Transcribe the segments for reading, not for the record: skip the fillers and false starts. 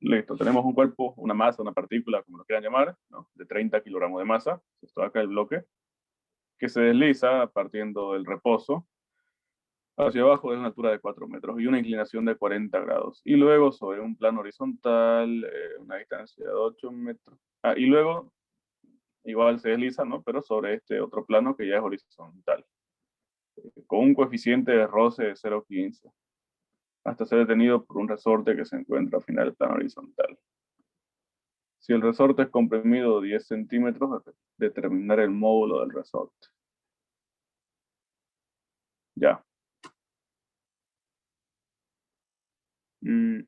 Listo, tenemos un cuerpo, una masa, una partícula, como lo quieran llamar, ¿no? De 30 kilogramos de masa, esto acá el bloque, que se desliza partiendo del reposo hacia abajo de una altura de 4 metros y una inclinación de 40 grados. Y luego sobre un plano horizontal, una distancia de 8 metros. Y luego igual se desliza, ¿no? Pero sobre este otro plano que ya es horizontal, con un coeficiente de roce de 0,15, hasta ser detenido por un resorte que se encuentra al final del plano horizontal. Si el resorte es comprimido 10 centímetros, determinar el módulo del resorte. Ya. Mm,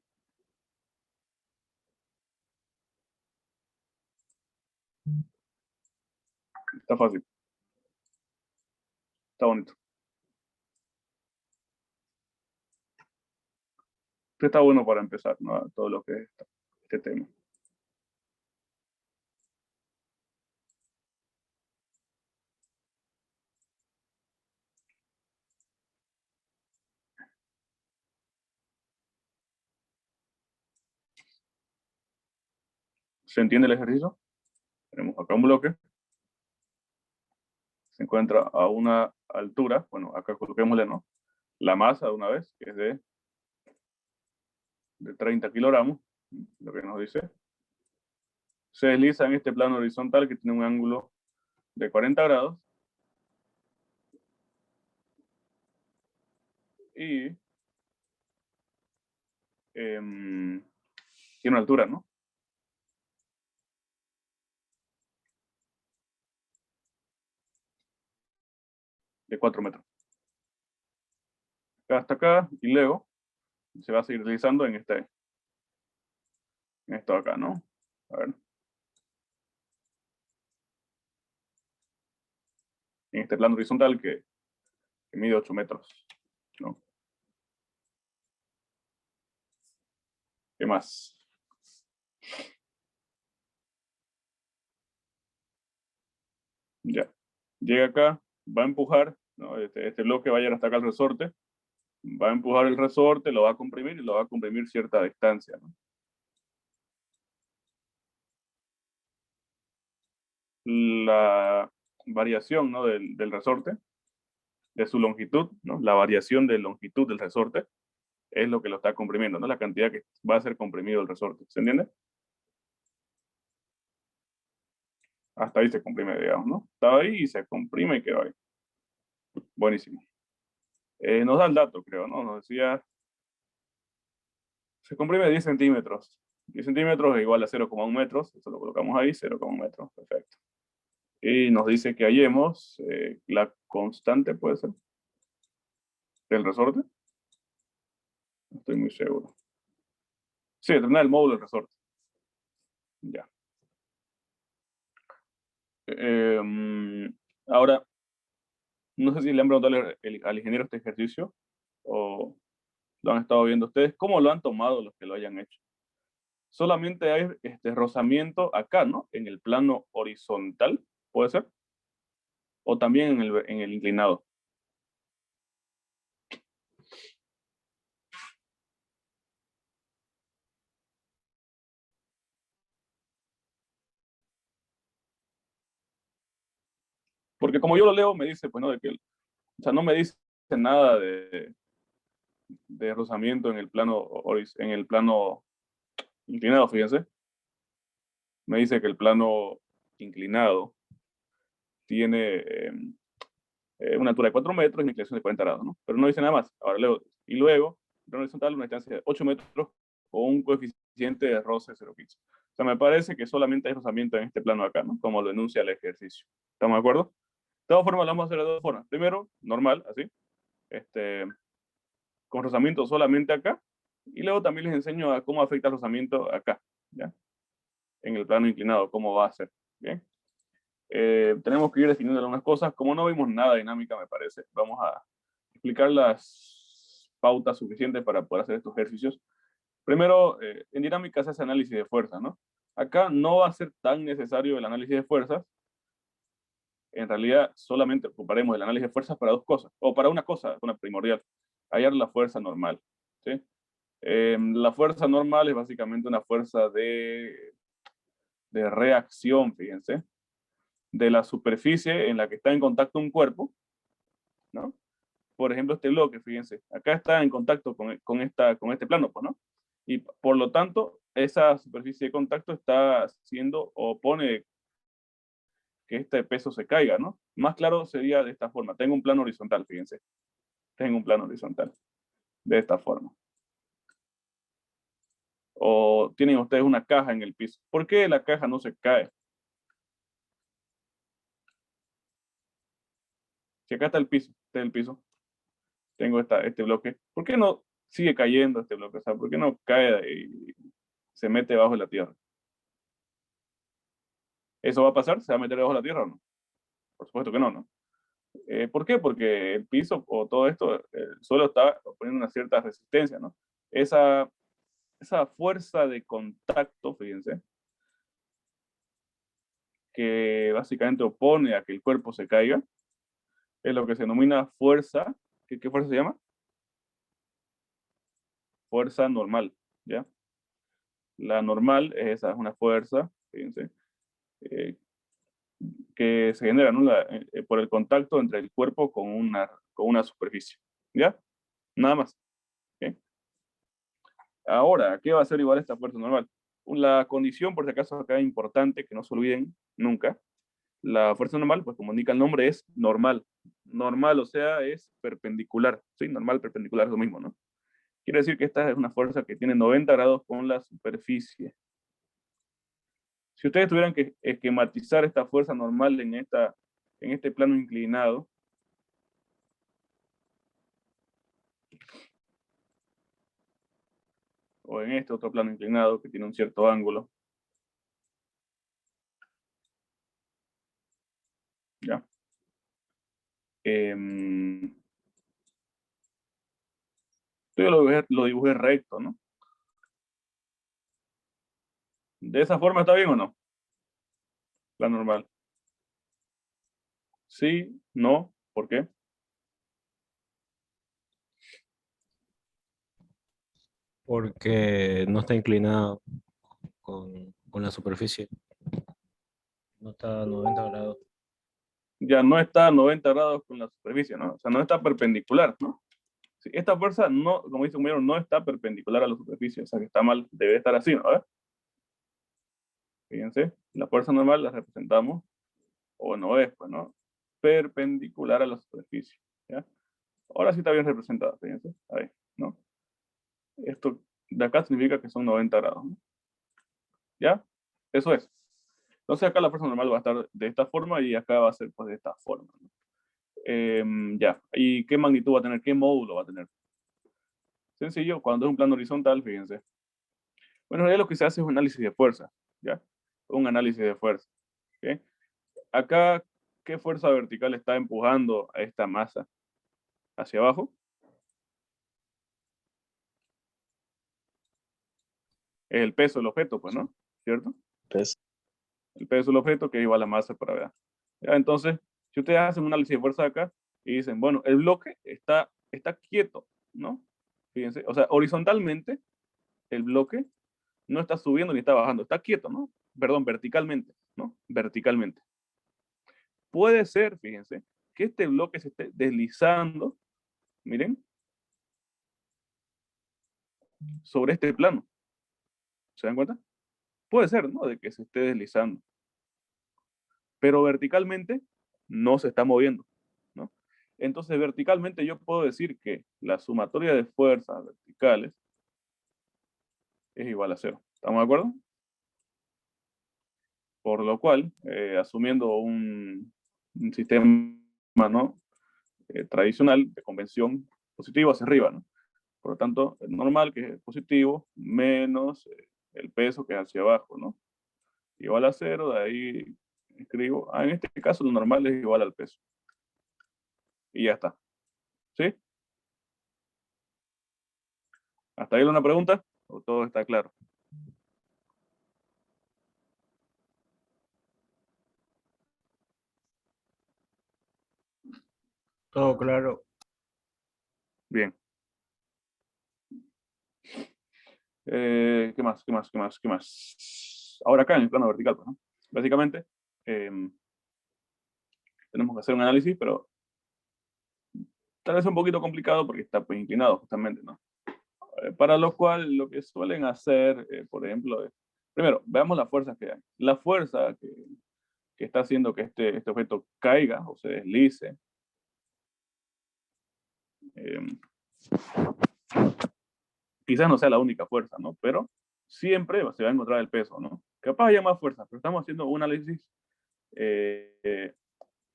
está fácil, está bonito. Está bueno para empezar, ¿no? Todo lo que es este tema. ¿Se entiende el ejercicio? Tenemos acá un bloque, se encuentra a una altura, bueno, acá coloquémosle, ¿no? La masa de una vez, que es de 30 kilogramos, lo que nos dice. Se desliza en este plano horizontal que tiene un ángulo de 40 grados y tiene una altura, ¿no? De 4 metros. Acá hasta acá y luego se va a seguir deslizando en esto acá, ¿no? A ver. En este plano horizontal que mide 8 metros, ¿no? ¿Qué más? Ya. Llega acá, va a empujar, ¿no? Este bloque va a llegar hasta acá el resorte, va a empujar el resorte, lo va a comprimir y lo va a comprimir cierta distancia, ¿no? La variación, ¿no? del resorte, de su longitud, ¿no? La variación de longitud del resorte es lo que lo está comprimiendo, ¿no? La cantidad que va a ser comprimido el resorte, ¿se entiende? Hasta ahí se comprime, digamos, ¿no? Estaba ahí y se comprime y quedó ahí. Buenísimo. Nos da el dato, creo, ¿no? Nos decía, se comprime 10 centímetros. 10 centímetros es igual a 0,1 metros. Eso lo colocamos ahí, 0,1 metros. Perfecto. Y nos dice que hallemos la constante, puede ser, del resorte. No estoy muy seguro. Sí, determinar el módulo del resorte. Ya. Ahora, no sé si le han preguntado al ingeniero este ejercicio o lo han estado viendo ustedes. ¿Cómo lo han tomado los que lo hayan hecho? Solamente hay este rozamiento acá, ¿no? En el plano horizontal, ¿puede ser? O también en el inclinado. Porque como yo lo leo, me dice, pues, ¿no? O sea, no me dice nada de rozamiento en el plano inclinado, fíjense. Me dice que el plano inclinado tiene una altura de 4 metros y una inclinación de 40 grados, ¿no? Pero no dice nada más. Ahora leo. Y luego, el plano horizontal, una distancia de 8 metros con un coeficiente de roce 0,15. O sea, me parece que solamente hay rozamiento en este plano acá, ¿no? Como lo enuncia el ejercicio. ¿Estamos de acuerdo? De todas formas, lo vamos a hacer de dos formas. Primero, normal, así, este, con rozamiento solamente acá. Y luego también les enseño a cómo afecta el rozamiento acá, ¿ya? En el plano inclinado, cómo va a ser. ¿Bien? Tenemos que ir definiendo algunas cosas. Como no vimos nada dinámica, me parece, vamos a explicar las pautas suficientes para poder hacer estos ejercicios. Primero, en dinámica se hace análisis de fuerzas, ¿no? Acá no va a ser tan necesario el análisis de fuerzas. En realidad, solamente ocuparemos el análisis de fuerzas para dos cosas, o para una cosa, una primordial, hallar la fuerza normal, ¿sí? La fuerza normal es básicamente una fuerza de reacción, fíjense, de la superficie en la que está en contacto un cuerpo, ¿no? Por ejemplo, este bloque, fíjense, acá está en contacto con este plano, pues, ¿no? Y por lo tanto, esa superficie de contacto está haciendo o pone que este peso se caiga, ¿no? Más claro sería de esta forma. Tengo un plano horizontal, fíjense. Tengo un plano horizontal de esta forma. O tienen ustedes una caja en el piso. ¿Por qué la caja no se cae? Si acá está el piso, este es el piso, tengo este bloque. ¿Por qué no sigue cayendo este bloque? O sea, ¿por qué no cae y se mete bajo la tierra? ¿Eso va a pasar? ¿Se va a meter debajo de la tierra o no? Por supuesto que no, ¿no? ¿Por qué? Porque el piso o todo esto, el suelo está poniendo una cierta resistencia, ¿no? Esa, esa fuerza de contacto, fíjense, que básicamente opone a que el cuerpo se caiga, es lo que se denomina fuerza. ¿Qué fuerza se llama? Fuerza normal, ¿ya? La normal es esa, es una fuerza, fíjense, eh, que se genera, ¿no? Por el contacto entre el cuerpo con una superficie, ¿ya? Nada más. ¿Ok? Ahora, ¿qué va a ser igual a esta fuerza normal? La condición, por si acaso, acá es importante, que no se olviden nunca. La fuerza normal, pues como indica el nombre, es normal. Normal, o sea, es perpendicular. Sí, normal, perpendicular es lo mismo, ¿no? Quiere decir que esta es una fuerza que tiene 90 grados con la superficie. Si ustedes tuvieran que esquematizar esta fuerza normal en este plano inclinado, o en este otro plano inclinado que tiene un cierto ángulo, ¿ya? Yo lo dibujé recto, ¿no? ¿De esa forma está bien o no? La normal. Sí, no, ¿por qué? Porque no está inclinado con la superficie, no está a 90 grados. Ya no está a 90 grados con la superficie, ¿no? O sea, no está perpendicular, ¿no? Sí, esta fuerza no, como dice un compañero, no está perpendicular a la superficie, o sea que está mal, debe estar así, ¿no? ¿Verdad? Fíjense, la fuerza normal la representamos, o no es, pues, ¿no? Perpendicular a la superficie, ¿ya? Ahora sí está bien representada, fíjense, ahí, ¿no? Esto de acá significa que son 90 grados, ¿no? ¿Ya? Eso es. Entonces acá la fuerza normal va a estar de esta forma y acá va a ser pues de esta forma, ¿no? Ya. ¿Y qué magnitud va a tener? ¿Qué módulo va a tener? Sencillo, cuando es un plano horizontal, fíjense. Bueno, en realidad lo que se hace es un análisis de fuerza, ¿ya? Un análisis de fuerza, ¿ok? Acá, ¿qué fuerza vertical está empujando a esta masa hacia abajo? Es el peso del objeto, pues, ¿no? ¿Cierto? Pues, El peso del objeto que es igual a la masa por gravedad. ¿Ya? Entonces, si ustedes hacen un análisis de fuerza acá y dicen, bueno, el bloque está quieto, ¿no? Fíjense, o sea, horizontalmente el bloque no está subiendo ni está bajando, está quieto, ¿no? Perdón, verticalmente, ¿no? Verticalmente. Puede ser, fíjense, que este bloque se esté deslizando, miren, sobre este plano. ¿Se dan cuenta? Puede ser, ¿no? De que se esté deslizando. Pero verticalmente no se está moviendo, ¿no? Entonces, verticalmente yo puedo decir que la sumatoria de fuerzas verticales es igual a cero. ¿Estamos de acuerdo? Por lo cual, asumiendo un sistema, ¿no? Tradicional de convención positivo hacia arriba, ¿no? Por lo tanto, es normal que es positivo menos el peso que es hacia abajo, ¿no? Igual a cero, de ahí escribo, en este caso lo normal es igual al peso. Y ya está. ¿Sí? ¿Hasta ahí una pregunta? ¿O todo está claro? Todo claro. Bien. ¿Qué más? ¿Qué más? ¿Qué más? ¿Qué más? Ahora acá en el plano vertical, pues, ¿no? Básicamente, tenemos que hacer un análisis, pero tal vez un poquito complicado porque está pues, inclinado justamente, ¿no? Para lo cual, lo que suelen hacer, por ejemplo, es, primero, veamos las fuerzas que hay. La fuerza que está haciendo que este objeto caiga o se deslice, eh, quizás no sea la única fuerza, ¿no? Pero siempre se va a encontrar el peso, ¿no? Capaz haya más fuerza, pero estamos haciendo un análisis,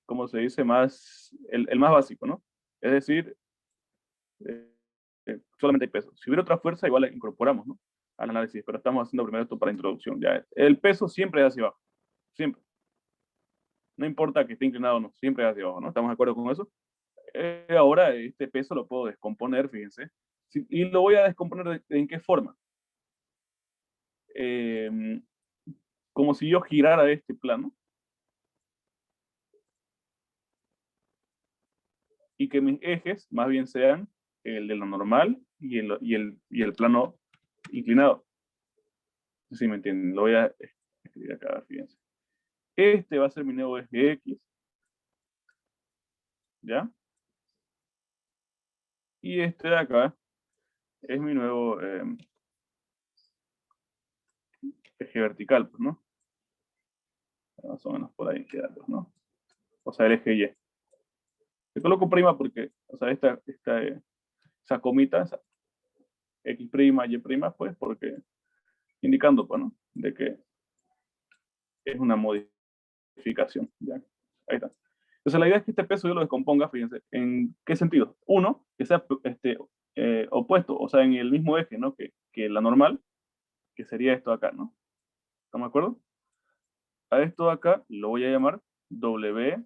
como se dice, el más básico, ¿no? Es decir, eh, solamente hay peso. Si hubiera otra fuerza, igual la incorporamos, ¿no? Al análisis, pero estamos haciendo primero esto para introducción. Ya. El peso siempre es hacia abajo, siempre. No importa que esté inclinado o no, siempre es hacia abajo, ¿no? ¿Estamos de acuerdo con eso? Ahora este peso lo puedo descomponer, fíjense, y lo voy a descomponer ¿en qué forma? Eh, como si yo girara este plano y que mis ejes más bien sean el de lo normal y el plano inclinado. No sé si me entienden, lo voy a escribir acá, fíjense. Este va a ser mi nuevo eje X, ¿ya? Y este de acá es mi nuevo eje vertical, pues, ¿no? Más o menos por ahí queda, pues, ¿no? O sea, el eje Y. Le coloco prima porque, o sea, esa comita, esa X', Y', pues, porque indicando, pues, ¿no? De que es una modificación, ¿ya? Ahí está. Entonces, la idea es que este peso yo lo descomponga, fíjense, ¿en qué sentido? Uno, que sea opuesto, o sea, en el mismo eje, ¿no? Que la normal, que sería esto acá, ¿no? ¿Estamos de acuerdo? A esto acá lo voy a llamar W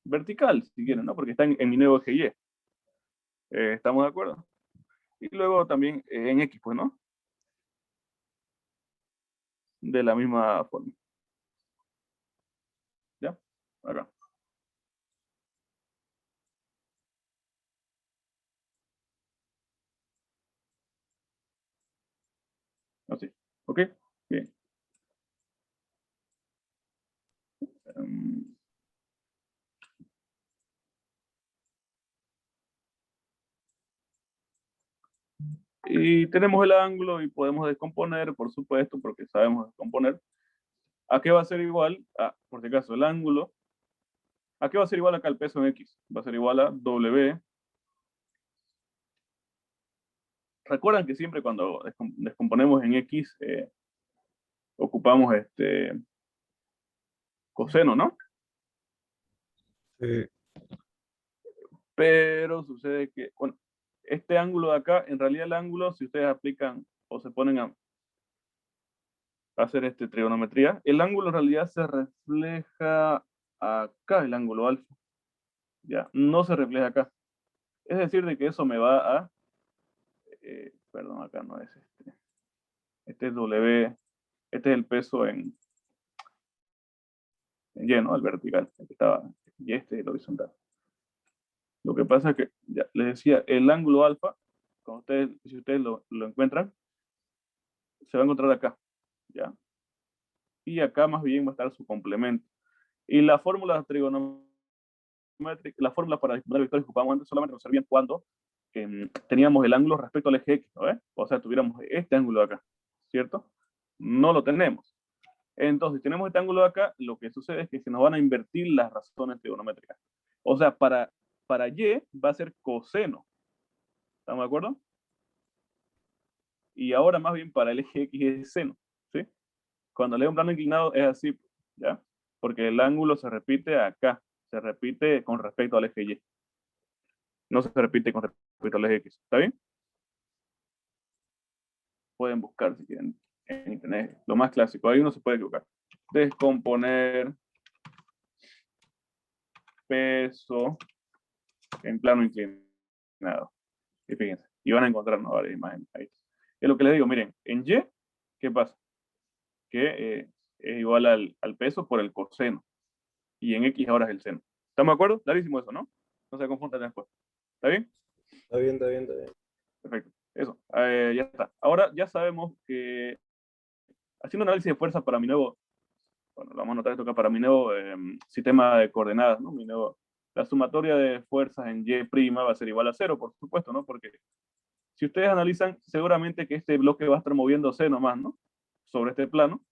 vertical, si quieren, ¿no? Porque está en mi nuevo eje Y. ¿Estamos de acuerdo? Y luego también en X, pues, ¿no? De la misma forma. ¿Ya? Acá. Así. ¿Ok? Bien. Um, y tenemos el ángulo y podemos descomponer, por supuesto, porque sabemos descomponer. ¿A qué va a ser igual? Por si acaso, el ángulo. ¿A qué va a ser igual acá el peso en X? Va a ser igual a W. Recuerdan que siempre cuando descomponemos en X, ocupamos coseno, ¿no? Sí. Pero sucede que, bueno, este ángulo de acá, en realidad el ángulo, si ustedes aplican o se ponen a hacer trigonometría, el ángulo en realidad se refleja acá, el ángulo alfa, ya, no se refleja acá. Es decir, de que eso me va perdón, acá no es este es W, este es el peso en Y, ¿no? El vertical, el que estaba, y este es el horizontal. Lo que pasa es que, ya, les decía, el ángulo alfa, si ustedes lo encuentran, se va a encontrar acá, ¿ya? Y acá más bien va a estar su complemento. Y la fórmula trigonométrica, las fórmulas para disputar vectores que ocupamos antes solamente nos servían cuando teníamos el ángulo respecto al eje X, ¿no? O sea, tuviéramos este ángulo de acá, ¿cierto? No lo tenemos. Entonces, si tenemos este ángulo de acá, lo que sucede es que se nos van a invertir las razones trigonométricas. O sea, para Y va a ser coseno. ¿Estamos de acuerdo? Y ahora más bien para el eje X es seno, ¿sí? Cuando leo un plano inclinado es así, ¿ya? Porque el ángulo se repite acá, se repite con respecto al eje Y. No se repite con respecto al eje X. ¿Está bien? Pueden buscar si quieren en internet. Lo más clásico, ahí uno se puede equivocar. Descomponer peso en plano inclinado. Y fíjense, y van a encontrar varias imágenes ahí. Es lo que les digo, miren, en Y, ¿qué pasa? Que es igual al peso por el coseno. Y en X ahora es el seno. ¿Estamos de acuerdo? Clarísimo eso, ¿no? No se confundan después. ¿Está bien? Está bien, está bien, está bien. Perfecto. Eso, ya está. Ahora ya sabemos que haciendo análisis de fuerza para mi nuevo, bueno, vamos a anotar esto acá, para mi nuevo sistema de coordenadas, ¿no? Mi nuevo, la sumatoria de fuerzas en Y' va a ser igual a 0, por supuesto, ¿no? Porque si ustedes analizan, seguramente que este bloque va a estar moviéndose nomás, ¿no? Sobre este plano,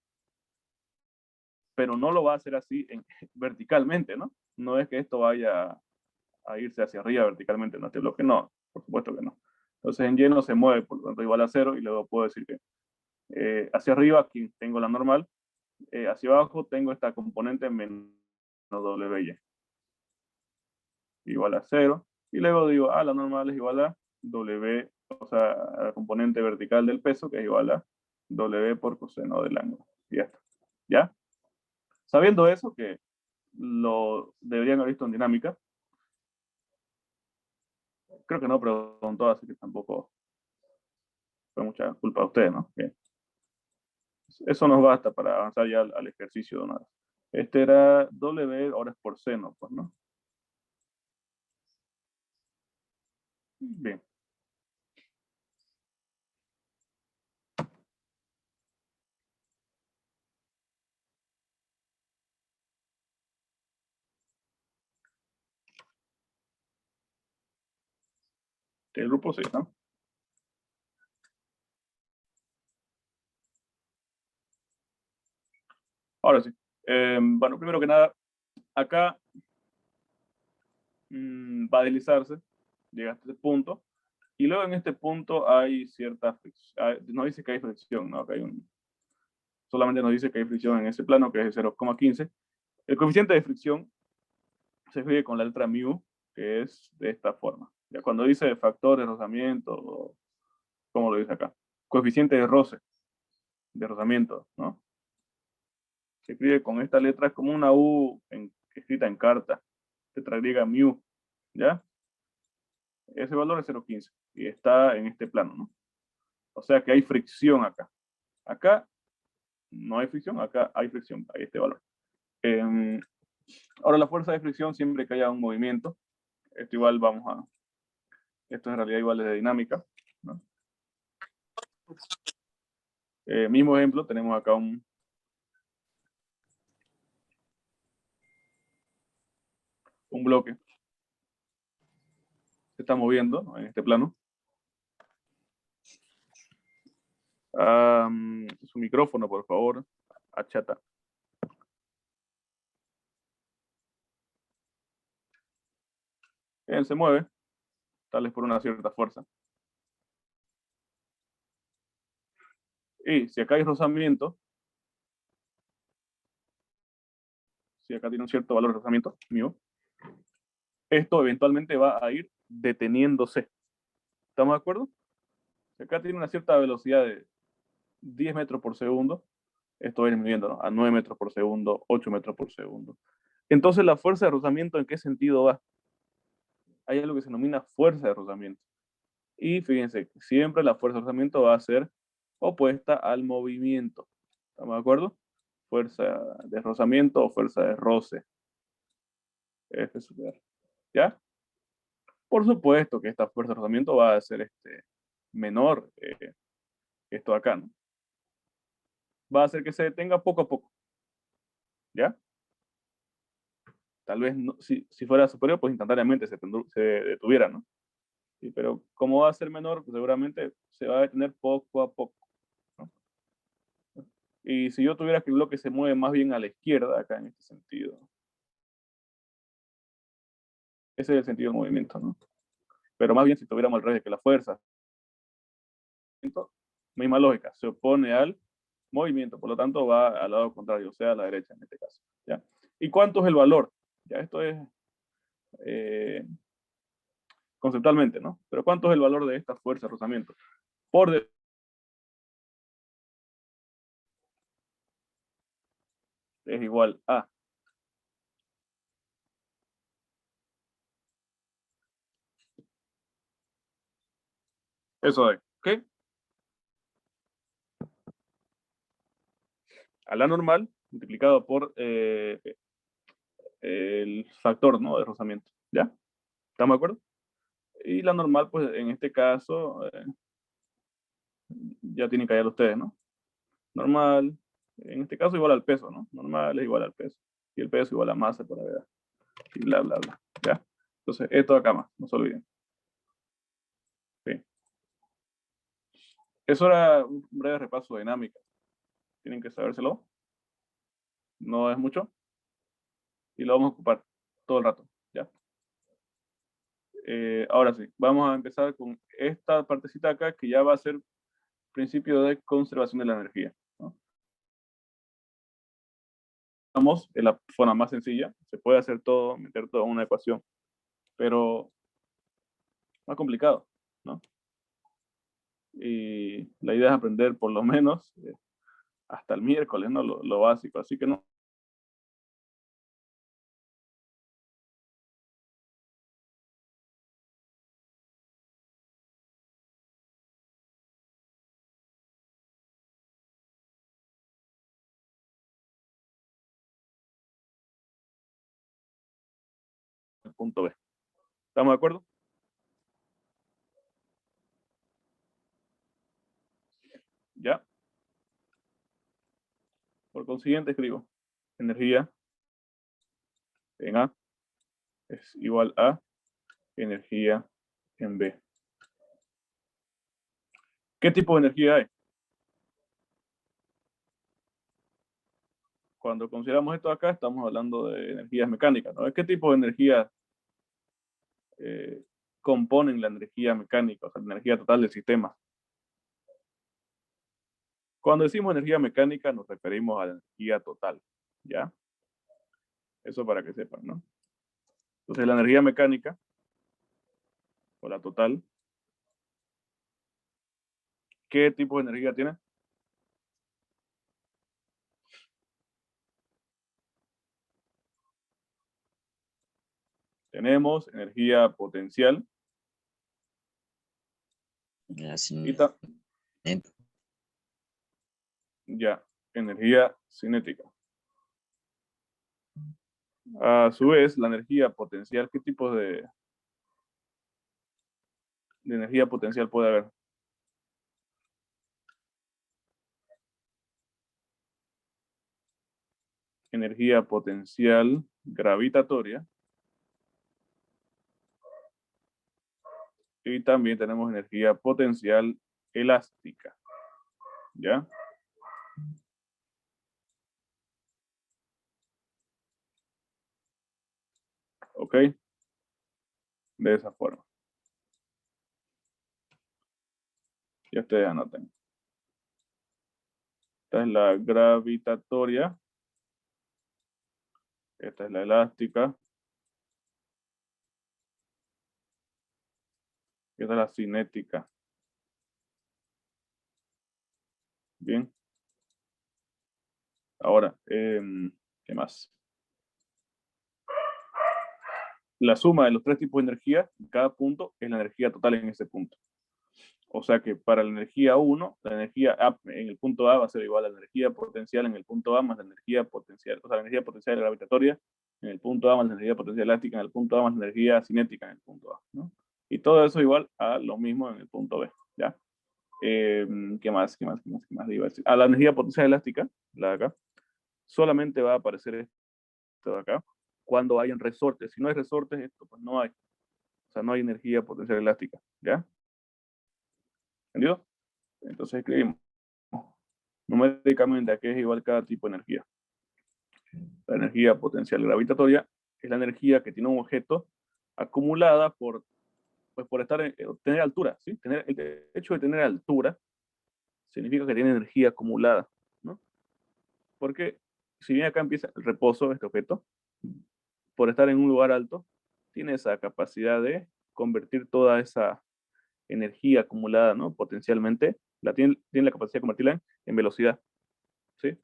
pero no lo va a hacer así verticalmente, ¿no? No es que esto vaya a irse hacia arriba verticalmente, ¿no? Este bloque no, por supuesto que no. Entonces en Y no se mueve, por lo tanto igual a 0, y luego puedo decir que hacia arriba aquí tengo la normal, hacia abajo tengo esta componente menos WY igual a 0, y luego digo, la normal es igual a W, o sea, a la componente vertical del peso, que es igual a W por coseno del ángulo. Y ya está. ¿Ya? Sabiendo eso, que lo deberían haber visto en dinámica, creo que no preguntó, así que tampoco fue mucha culpa de ustedes, ¿no? Que eso nos basta para avanzar ya al ejercicio de una vez. Este era W, ahora es por seno, pues, ¿no? Bien. El grupo sí, ¿no? Ahora sí. Bueno, primero que nada, acá va a deslizarse, llega hasta este punto, y luego en este punto hay cierta fricción. No dice que hay fricción, ¿no? Solamente nos dice que hay fricción en ese plano, que es 0,15. El coeficiente de fricción se escribe con la letra mu, que es de esta forma. Ya cuando dice factor de rozamiento, ¿cómo lo dice acá? Coeficiente de roce, de rozamiento, ¿no? Se escribe con esta letra, es como una U escrita en carta, letra griega mu, ¿ya? Ese valor es 0,15 y está en este plano, ¿no? O sea que hay fricción acá. Acá no hay fricción, acá hay fricción, hay este valor. Ahora la fuerza de fricción, siempre que haya un movimiento, esto igual esto en realidad igual es de dinámica, ¿no? Mismo ejemplo, tenemos acá un bloque, se está moviendo, ¿no? En este plano. Su micrófono, por favor, achata. Él se mueve, tal vez por una cierta fuerza. Y si acá hay rozamiento, si acá tiene un cierto valor de rozamiento, mío, esto eventualmente va a ir deteniéndose. ¿Estamos de acuerdo? Si acá tiene una cierta velocidad de 10 metros por segundo, esto va a ir midiendo, ¿no? A 9 metros por segundo, 8 metros por segundo. Entonces, la fuerza de rozamiento, ¿en qué sentido va? Hay algo que se denomina fuerza de rozamiento. Y fíjense, siempre la fuerza de rozamiento va a ser opuesta al movimiento. ¿Estamos de acuerdo? Fuerza de rozamiento o fuerza de roce. F sub R. ¿Ya? Por supuesto que esta fuerza de rozamiento va a ser menor que esto de acá, ¿no? Va a hacer que se detenga poco a poco. ¿Ya? Tal vez no, si fuera superior, pues instantáneamente se detuviera, ¿no? Sí, pero como va a ser menor, pues seguramente se va a detener poco a poco, ¿no? Y si yo tuviera que el bloque se mueve más bien a la izquierda, acá en este sentido, ese es el sentido del movimiento, ¿no? Pero más bien si tuviéramos al revés, de que la fuerza, misma lógica, se opone al movimiento, por lo tanto va al lado contrario, o sea, a la derecha en este caso, ¿ya? ¿Y cuánto es el valor? Ya esto es conceptualmente, ¿no? Pero ¿cuánto es el valor de esta fuerza de rozamiento? Por es igual a eso de, ¿ok? A la normal multiplicado por el factor, ¿no? De rozamiento, ¿ya? ¿Estamos de acuerdo? Y la normal, pues en este caso, ya tienen que hallar ustedes, ¿no? Normal, en este caso igual al peso, ¿no? Normal es igual al peso. Y el peso igual a masa por la gravedad. Y bla, bla, bla. ¿Ya? Entonces, esto acá más, no se olviden. Sí. Eso era un breve repaso de dinámica. Tienen que sabérselo. No es mucho. Y lo vamos a ocupar todo el rato. ¿Ya? Ahora sí, vamos a empezar con esta partecita acá que ya va a ser principio de conservación de la energía, ¿no? Vamos en la forma más sencilla. Se puede hacer todo, meter todo en una ecuación, pero más complicado, ¿no? Y la idea es aprender por lo menos hasta el miércoles, ¿no? Lo básico. Así que no. El punto B. ¿Estamos de acuerdo? Ya. Por consiguiente, escribo energía en A es igual a energía en B. ¿Qué tipo de energía hay? Cuando consideramos esto acá, estamos hablando de energías mecánicas, ¿no? ¿Qué tipo de energía componen la energía mecánica, o sea, la energía total del sistema? Cuando decimos energía mecánica, nos referimos a la energía total, ¿ya? Eso para que sepan, ¿no? Entonces, la energía mecánica, o la total, ¿qué tipo de energía tiene? Tenemos energía potencial y ya, energía cinética. A su vez, la energía potencial, ¿qué tipo de energía potencial puede haber? Energía potencial gravitatoria. Y también tenemos energía potencial elástica. ¿Ya? ¿Ok? De esa forma. Ya ustedes anoten. Esta es la gravitatoria. Esta es la elástica. Y esta es la cinética. Bien. Ahora, ¿qué más? La suma de los tres tipos de energía en cada punto es la energía total en ese punto. O sea que para la energía 1, la energía A en el punto A va a ser igual a la energía potencial en el punto A más la energía potencial, o sea, la energía potencial gravitatoria en el punto A más la energía potencial elástica en el punto A más la energía cinética en el punto A, ¿no? Y todo eso igual a lo mismo en el punto B, ¿ya? ¿Qué más? ¿Qué más? ¿Qué más? ¿Qué más? A la energía potencial elástica, la de acá, solamente va a aparecer esto de acá cuando hayan resortes. Si no hay resortes, esto pues no hay. O sea, no hay energía potencial elástica, ¿ya? ¿Entendido? Entonces escribimos numéricamente a qué es igual cada tipo de energía. La energía potencial gravitatoria es la energía que tiene un objeto acumulada por tener altura, ¿sí? El hecho de tener altura significa que tiene energía acumulada, ¿no? Porque si bien acá empieza el reposo de este objeto, por estar en un lugar alto, tiene esa capacidad de convertir toda esa energía acumulada, ¿no? Potencialmente, tiene la capacidad de convertirla en velocidad, ¿sí?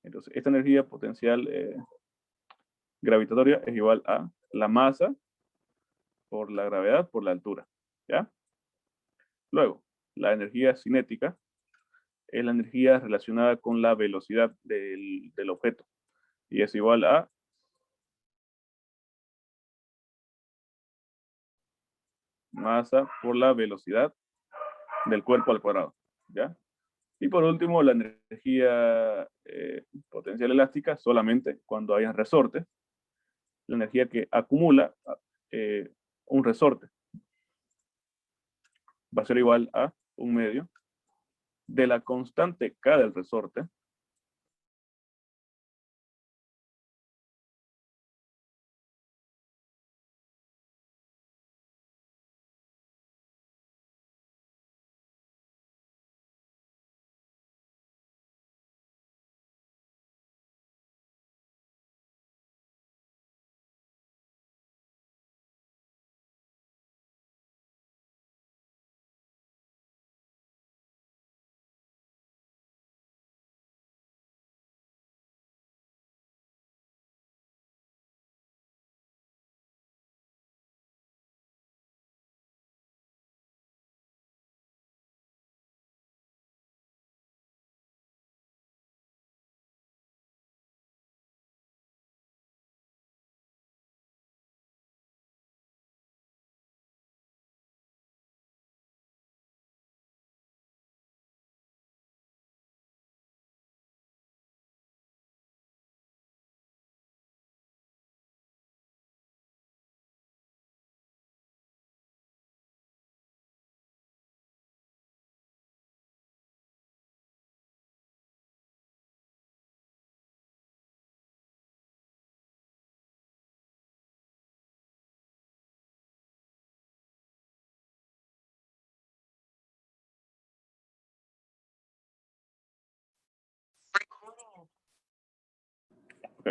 Entonces, esta energía potencial gravitatoria es igual a la masa por la gravedad por la altura, ¿ya? Luego, la energía cinética es la energía relacionada con la velocidad del objeto y es igual a masa por la velocidad del cuerpo al cuadrado, ¿ya? Y por último, la energía potencial elástica solamente cuando hay resortes, la energía que acumula eh, un resorte va a ser igual a un medio de la constante K del resorte Ok,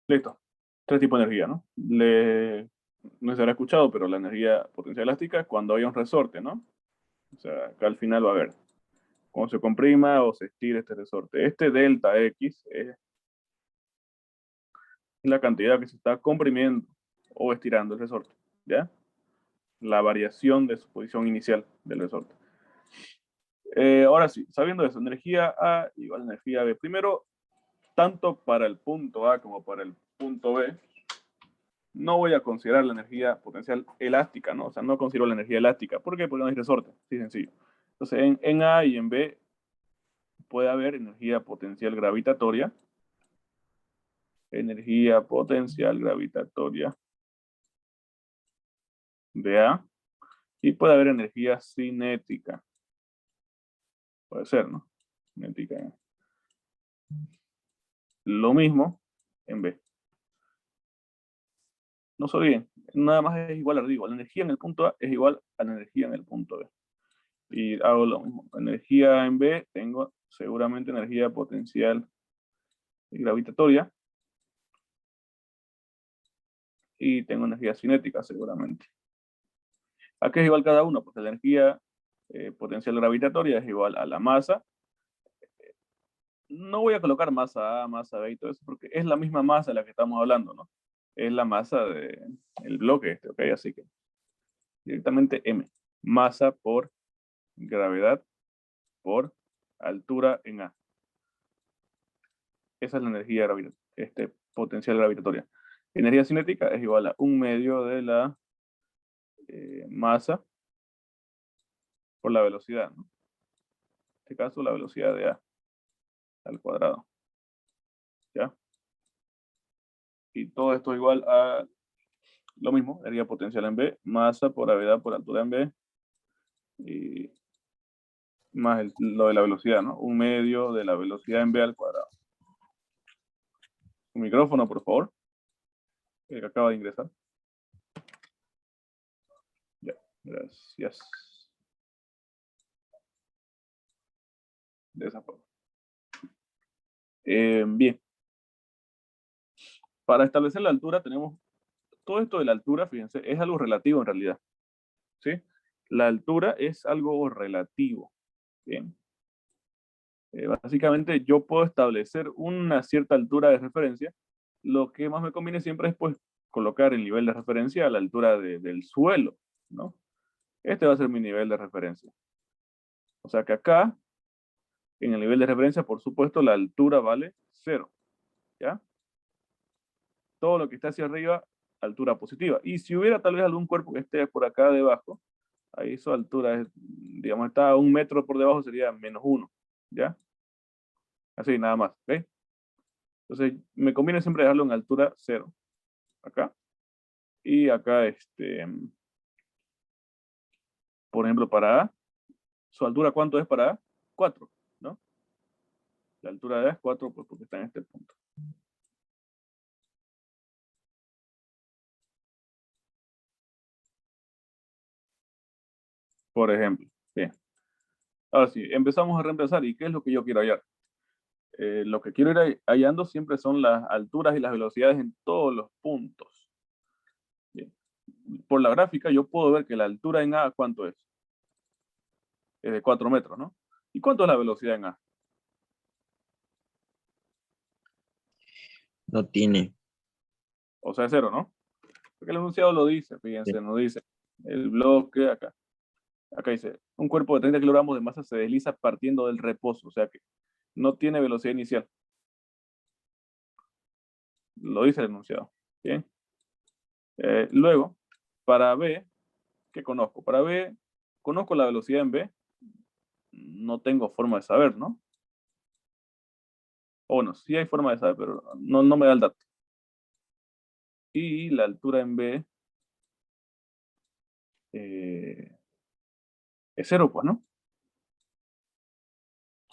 listo. Tres tipos de energía, ¿no? No se habrá escuchado, pero la energía potencial elástica es cuando hay un resorte, ¿no? O sea, acá al final va a haber cuando se comprima o se estira este resorte. Este delta X es la cantidad que se está comprimiendo o estirando el resorte, ¿ya? La variación de su posición inicial del resorte. Ahora sí, sabiendo eso, energía A igual a energía B. Primero, tanto para el punto A como para el punto B, no voy a considerar la energía potencial elástica, ¿no? O sea, no considero la energía elástica. ¿Por qué? Porque no hay resorte, sí, sencillo. Entonces, en A y en B puede haber energía potencial gravitatoria, de A, y puede haber energía cinética. Puede ser, ¿no? Cinética. Lo mismo en B. No se olviden, nada más es igual arriba. La energía en el punto A es igual a la energía en el punto B. Y hago lo mismo. Energía en B, tengo seguramente energía potencial gravitatoria y tengo energía cinética seguramente. ¿A qué es igual cada uno? Porque la energía potencial gravitatoria es igual a la masa. No voy a colocar masa A, masa B y todo eso, porque es la misma masa de la que estamos hablando, ¿no? Es la masa del bloque este, ¿ok? Así que directamente M. Masa por gravedad por altura en A. Esa es la energía potencial gravitatoria. Energía cinética es igual a un medio de la masa por la velocidad, ¿no? En este caso, la velocidad de A al cuadrado. ¿Ya? Y todo esto igual a lo mismo, energía potencial en B, masa por gravedad por altura en B, y más lo de la velocidad, ¿no? Un medio de la velocidad en B al cuadrado. Un micrófono, por favor, el que acaba de ingresar. Ya, gracias. De esa forma. Bien. Para establecer la altura tenemos todo esto de la altura, fíjense, es algo relativo en realidad. ¿Sí? La altura es algo relativo. Bien. Básicamente yo puedo establecer una cierta altura de referencia. Lo que más me conviene siempre es pues colocar el nivel de referencia a la altura del suelo, ¿no? Este va a ser mi nivel de referencia. O sea que acá, en el nivel de referencia, por supuesto, la altura vale 0. ¿Ya? Todo lo que está hacia arriba, altura positiva. Y si hubiera tal vez algún cuerpo que esté por acá debajo, ahí su altura es digamos, está a 1 metro por debajo, sería -1, ¿ya? Así, nada más, ¿ok? Entonces, me conviene siempre dejarlo en altura 0, acá. Y acá, por ejemplo, para A, ¿su altura cuánto es para A? 4, ¿no? La altura de A es 4, pues porque está en este punto. Por ejemplo, bien. Ahora sí, empezamos a reemplazar. ¿Y qué es lo que yo quiero hallar? Lo que quiero ir hallando siempre son las alturas y las velocidades en todos los puntos. Bien. Por la gráfica yo puedo ver que la altura en A, ¿cuánto es? Es de 4 metros, ¿no? ¿Y cuánto es la velocidad en A? No tiene. O sea, es 0, ¿no? Porque el enunciado lo dice, fíjense, nos dice el bloque acá. Acá dice, un cuerpo de 30 kilogramos de masa se desliza partiendo del reposo, o sea que no tiene velocidad inicial. Lo dice el enunciado. Bien. Luego, para B, ¿qué conozco? Para B, conozco la velocidad en B. No tengo forma de saber, ¿no? O bueno, sí hay forma de saber, pero no me da el dato. Y la altura en B es 0, pues, ¿no?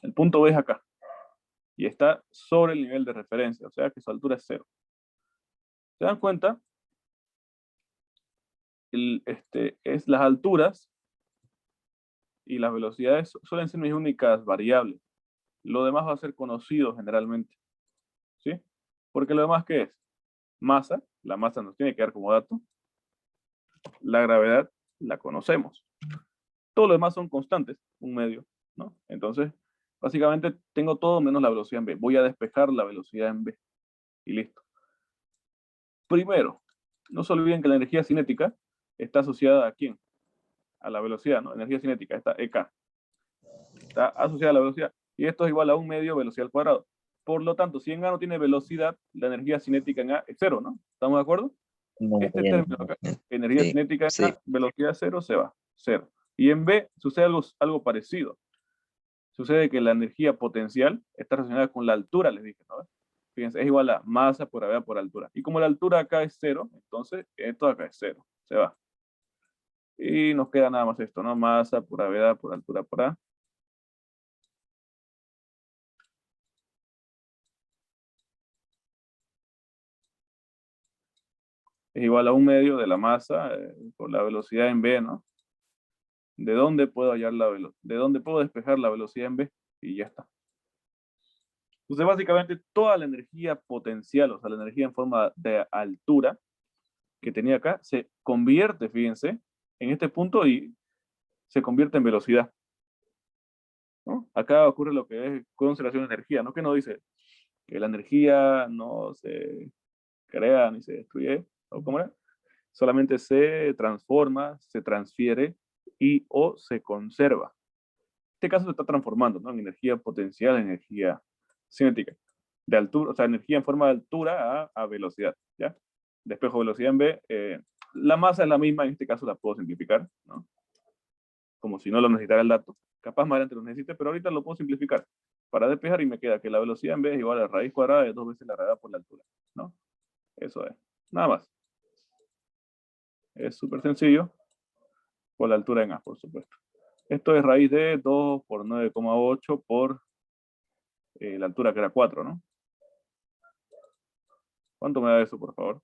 El punto B es acá. Y está sobre el nivel de referencia, o sea que su altura es 0. ¿Se dan cuenta? Es las alturas y las velocidades suelen ser mis únicas variables. Lo demás va a ser conocido generalmente. ¿Sí? Porque lo demás, ¿qué es? Masa. La masa nos tiene que dar como dato. La gravedad la conocemos. Todo lo demás son constantes, un medio, ¿no? Entonces, básicamente tengo todo menos la velocidad en B. Voy a despejar la velocidad en B. Y listo. Primero, no se olviden que la energía cinética está asociada a ¿quién? A la velocidad, ¿no? Energía cinética, esta EK. Está asociada a la velocidad. Y esto es igual a 1 medio velocidad al cuadrado. Por lo tanto, si en A no tiene velocidad, la energía cinética en A es 0, ¿no? ¿Estamos de acuerdo? No, Este ya término no. acá, energía Sí, cinética en sí. A, velocidad 0, se va. 0. Y en B sucede algo parecido. Sucede que la energía potencial está relacionada con la altura, les dije, ¿no? Fíjense, es igual a masa por gravedad por altura. Y como la altura acá es 0, entonces esto acá es 0. Se va. Y nos queda nada más esto, ¿no? Masa por gravedad por altura por A. Es igual a 1 medio de la masa por la velocidad en B, ¿no? ¿De dónde puedo hallar la velocidad? ¿De dónde puedo despejar la velocidad en B? Y ya está. Entonces, básicamente, toda la energía potencial, o sea, la energía en forma de altura que tenía acá, se convierte, fíjense, en este punto y se convierte en velocidad, ¿no? Acá ocurre lo que es conservación de energía, ¿no? Que no dice que la energía no se crea ni se destruye, ¿o cómo era? Solamente se transforma, se transfiere y o se conserva. En este caso se está transformando, ¿no? En energía potencial, energía cinética. De altura, o sea, energía en forma de altura a velocidad, ¿ya? Despejo velocidad en B. La masa es la misma, en este caso la puedo simplificar, ¿no? Como si no lo necesitara el dato. Capaz más adelante lo necesite, pero ahorita lo puedo simplificar para despejar y me queda que la velocidad en B es igual a la raíz cuadrada de 2 veces la gravedad por la altura, ¿no? Eso es. Nada más. Es súper sencillo. Por la altura en A, por supuesto. Esto es raíz de 2 por 9,8 por la altura que era 4, ¿no? ¿Cuánto me da eso, por favor?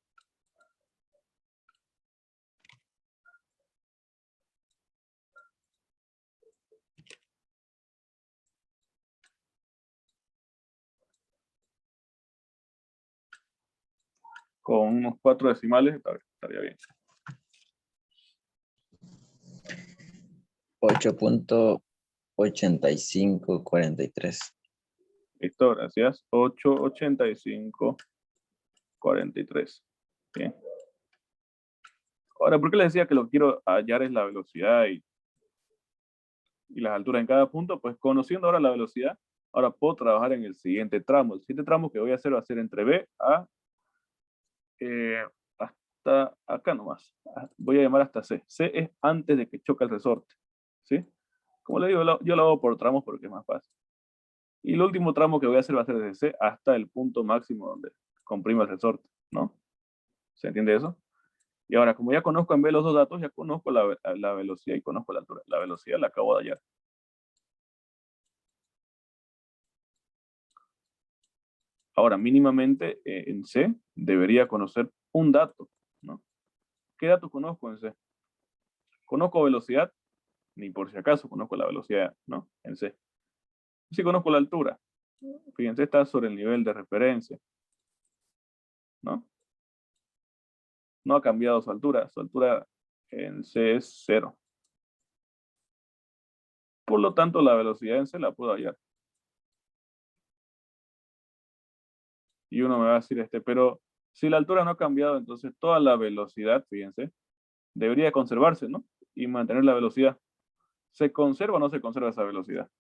Con unos 4 decimales estaría bien. 8.8543. Listo, gracias. 8,8543. Bien. Ahora, ¿por qué les decía que lo que quiero hallar es la velocidad y las alturas en cada punto? Pues conociendo ahora la velocidad, ahora puedo trabajar en el siguiente tramo. El siguiente tramo que voy a hacer va a ser entre B a hasta acá nomás. Voy a llamar hasta C. C es antes de que choque el resorte. ¿Sí? Como le digo, yo lo hago por tramos porque es más fácil. Y el último tramo que voy a hacer va a ser desde C hasta el punto máximo donde comprimo el resorte, ¿no? ¿Se entiende eso? Y ahora, como ya conozco en B los dos datos, ya conozco la velocidad y conozco la altura. La velocidad la acabo de hallar. Ahora, mínimamente en C debería conocer un dato, ¿no? ¿Qué datos conozco en C? ¿Conozco velocidad? Ni por si acaso conozco la velocidad, ¿no? En C. Sí conozco la altura. Fíjense, está sobre el nivel de referencia, ¿no? No ha cambiado su altura. Su altura en C es 0. Por lo tanto, la velocidad en C la puedo hallar. Y uno me va a decir, pero si la altura no ha cambiado, entonces toda la velocidad, fíjense, debería conservarse, ¿no? Y mantener la velocidad. ¿Se conserva o no se conserva esa velocidad?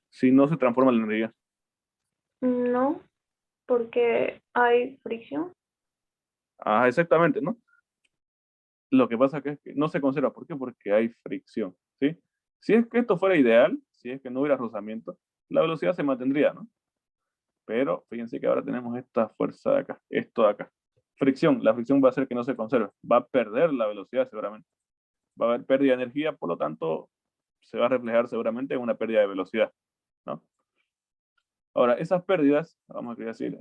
Si no se transforma la energía. No, porque hay fricción. Ah, exactamente, ¿no? Lo que pasa es que no se conserva. ¿Por qué? Porque hay fricción, ¿sí? Si es que esto fuera ideal, si es que no hubiera rozamiento, la velocidad se mantendría, ¿no? Pero fíjense que ahora tenemos esta fuerza de acá, esto de acá. Fricción, la fricción va a hacer que no se conserve, va a perder la velocidad seguramente. Va a haber pérdida de energía, por lo tanto, se va a reflejar seguramente en una pérdida de velocidad, ¿no? Ahora, esas pérdidas, vamos a decir,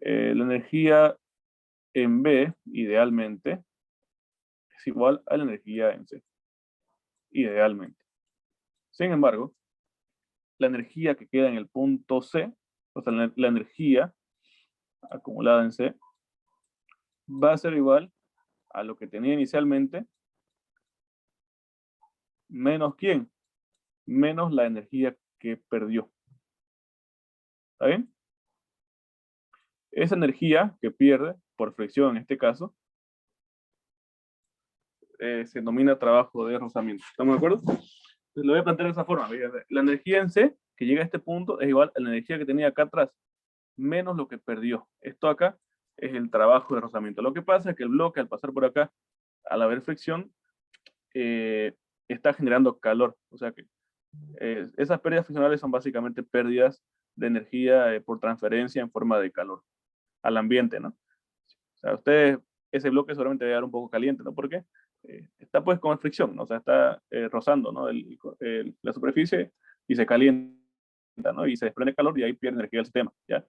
la energía en B, idealmente, es igual a la energía en C, idealmente. Sin embargo, la energía que queda en el punto C, o sea, la energía acumulada en C, va a ser igual a lo que tenía inicialmente, menos ¿quién? Menos la energía que perdió. ¿Está bien? Esa energía que pierde, por fricción en este caso, se denomina trabajo de rozamiento. ¿Estamos de acuerdo? Entonces, lo voy a plantear de esa forma. La energía en C, que llega a este punto, es igual a la energía que tenía acá atrás, menos lo que perdió. Esto acá es el trabajo de rozamiento. Lo que pasa es que el bloque, al pasar por acá, al haber fricción, está generando calor. O sea que esas pérdidas friccionales son básicamente pérdidas de energía por transferencia en forma de calor al ambiente, ¿no? O sea, ustedes, ese bloque seguramente debe dar un poco caliente, ¿no? Porque está pues con fricción, ¿no? O sea, está rozando, ¿no? La superficie y se calienta, ¿no? Y se desprende calor y ahí pierde energía el sistema, ¿ya?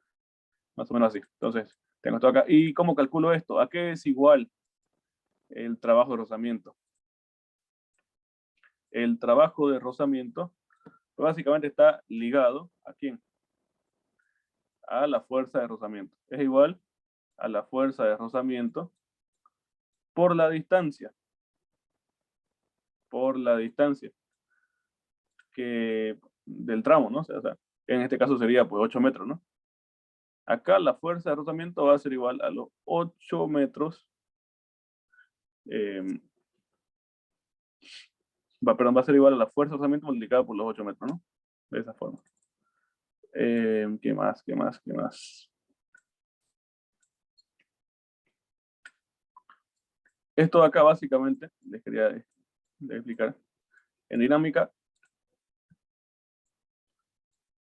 Más o menos así. Entonces, tengo esto acá. ¿Y cómo calculo esto? ¿A qué es igual el trabajo de rozamiento? El trabajo de rozamiento básicamente está ligado ¿a quién? A la fuerza de rozamiento. Es igual a la fuerza de rozamiento por la distancia. Por la distancia que del tramo, ¿no? O sea, en este caso sería pues 8 metros, ¿no? Acá la fuerza de rozamiento va a ser igual a los 8 metros. Va a ser igual a la fuerza de rozamiento multiplicada por los 8 metros, ¿no? De esa forma. ¿Qué más? ¿Qué más? ¿Qué más? Esto de acá básicamente, les quería explicar. En dinámica,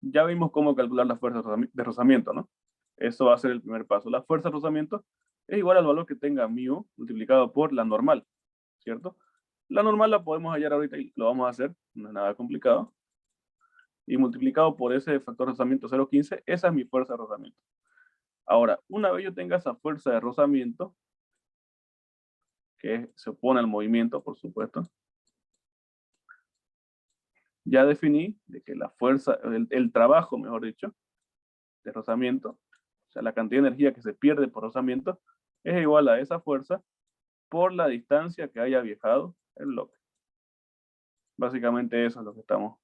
ya vimos cómo calcular la fuerza de rozamiento, ¿no? Eso va a ser el primer paso. La fuerza de rozamiento es igual al valor que tenga μ multiplicado por la normal, ¿cierto? La normal la podemos hallar ahorita y lo vamos a hacer, no es nada complicado. Y multiplicado por ese factor de rozamiento 0,15, esa es mi fuerza de rozamiento. Ahora, una vez yo tenga esa fuerza de rozamiento, que se opone al movimiento, por supuesto, ya definí de que la fuerza, el trabajo, mejor dicho, de rozamiento, o sea, la cantidad de energía que se pierde por rozamiento, es igual a esa fuerza por la distancia que haya viajado el bloque. Básicamente eso es lo que estamos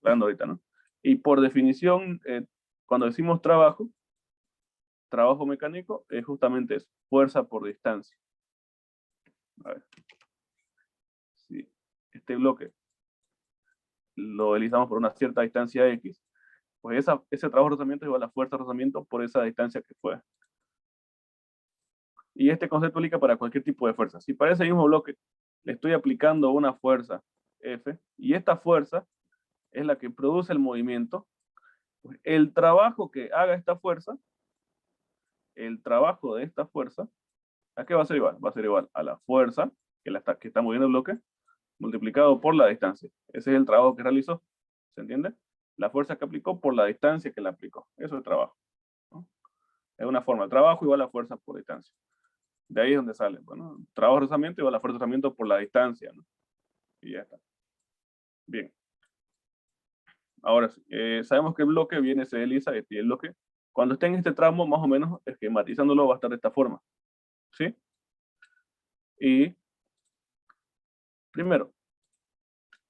hablando ahorita, ¿no? Y por definición, cuando decimos trabajo mecánico, es justamente eso, fuerza por distancia. A ver. Si este bloque lo deslizamos por una cierta distancia X, pues ese trabajo de rozamiento es igual a la fuerza de rozamiento por esa distancia que fue. Y este concepto aplica para cualquier tipo de fuerza. Si para ese mismo bloque le estoy aplicando una fuerza F, y esta fuerza es la que produce el movimiento, pues el trabajo que haga esta fuerza, el trabajo de esta fuerza, ¿a qué va a ser igual? Va a ser igual a la fuerza que está moviendo el bloque, multiplicado por la distancia. Ese es el trabajo que realizó. ¿Se entiende? La fuerza que aplicó por la distancia que la aplicó. Eso es el trabajo, ¿no? Es una forma. El trabajo igual a fuerza por distancia. De ahí es donde sale. Bueno, trabajo de rozamiento igual a fuerza de rozamiento por la distancia, ¿no? Y ya está. Bien. Ahora sí, sabemos que el bloque viene, se desliza, y el bloque, cuando esté en este tramo, más o menos, esquematizándolo, va a estar de esta forma. ¿Sí? Y primero,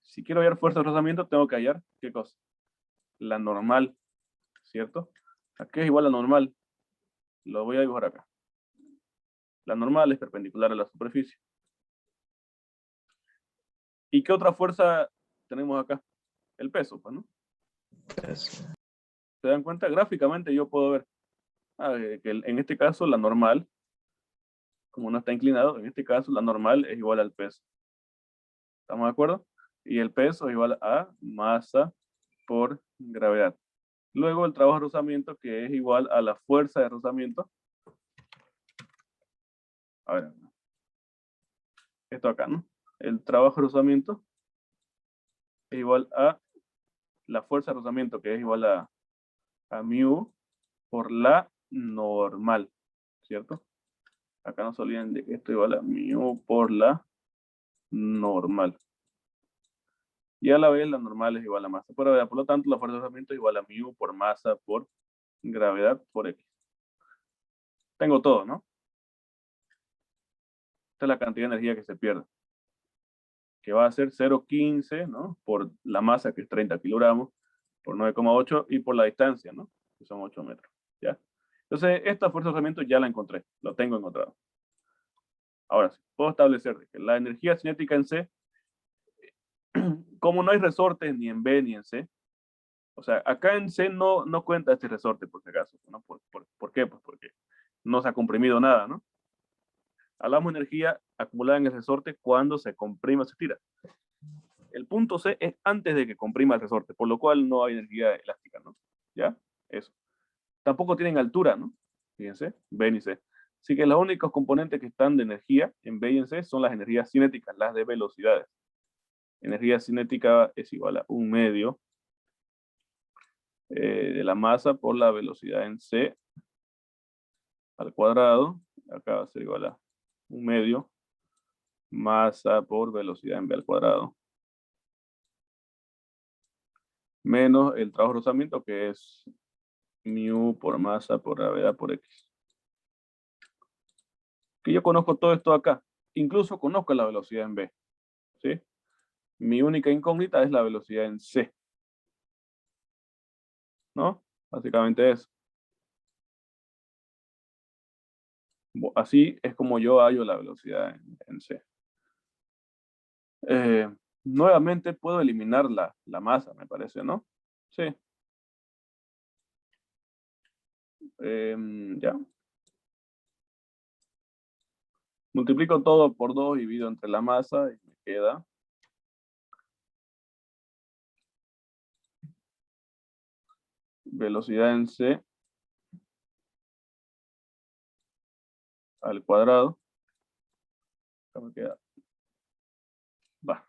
si quiero hallar fuerza de rozamiento, tengo que hallar, ¿qué cosa? La normal, ¿cierto? ¿A qué es igual a la normal? Lo voy a dibujar acá. La normal es perpendicular a la superficie. ¿Y qué otra fuerza tenemos acá? El peso, pues, ¿no? Eso. ¿Se dan cuenta? Gráficamente yo puedo ver que en este caso la normal, como no está inclinado, en este caso la normal es igual al peso. ¿Estamos de acuerdo? Y el peso es igual a masa por gravedad. Luego el trabajo de rozamiento, que es igual a la fuerza de rozamiento. A ver, esto acá, ¿no? El trabajo de rozamiento es igual a la fuerza de rozamiento, que es igual a mu por la normal, ¿cierto? Acá no se olviden de que esto es igual a mu por la normal. Y a la vez la normal es igual a masa por gravedad. Por lo tanto, la fuerza de rozamiento es igual a mu por masa por gravedad por x. Tengo todo, ¿no? Esta es la cantidad de energía que se pierde, que va a ser 0,15, ¿no? Por la masa, que es 30 kilogramos, por 9,8 y por la distancia, ¿no? Que son 8 metros, ¿ya? Entonces, esta fuerza de rozamiento ya la encontré, lo tengo encontrado. Ahora sí, puedo establecer que la energía cinética en C, como no hay resortes ni en B ni en C, o sea, acá en C no cuenta este resorte, por si acaso, ¿no? ¿Por qué? Pues porque no se ha comprimido nada, ¿no? Hablamos de energía acumulada en el resorte cuando se comprime o se tira. El punto C es antes de que comprima el resorte, por lo cual no hay energía elástica, ¿no? ¿Ya? Eso. Tampoco tienen altura, ¿no? Fíjense, B y C. Así que los únicos componentes que están de energía en B y en C son las energías cinéticas, las de velocidades. Energía cinética es igual a 1/2 de la masa por la velocidad en C al cuadrado. Acá va a ser igual a 1/2 masa por velocidad en B al cuadrado. Menos el trabajo de rozamiento, que es mu por masa por gravedad por x. Que yo conozco todo esto acá. Incluso conozco la velocidad en B. ¿Sí? Mi única incógnita es la velocidad en C. ¿No? Básicamente eso. Así es como yo hallo la velocidad en C. Nuevamente puedo eliminar la masa, me parece, ¿no? Sí. Ya. Multiplico todo por 2 y divido entre la masa y me queda velocidad en C al cuadrado. Acá me queda. Va.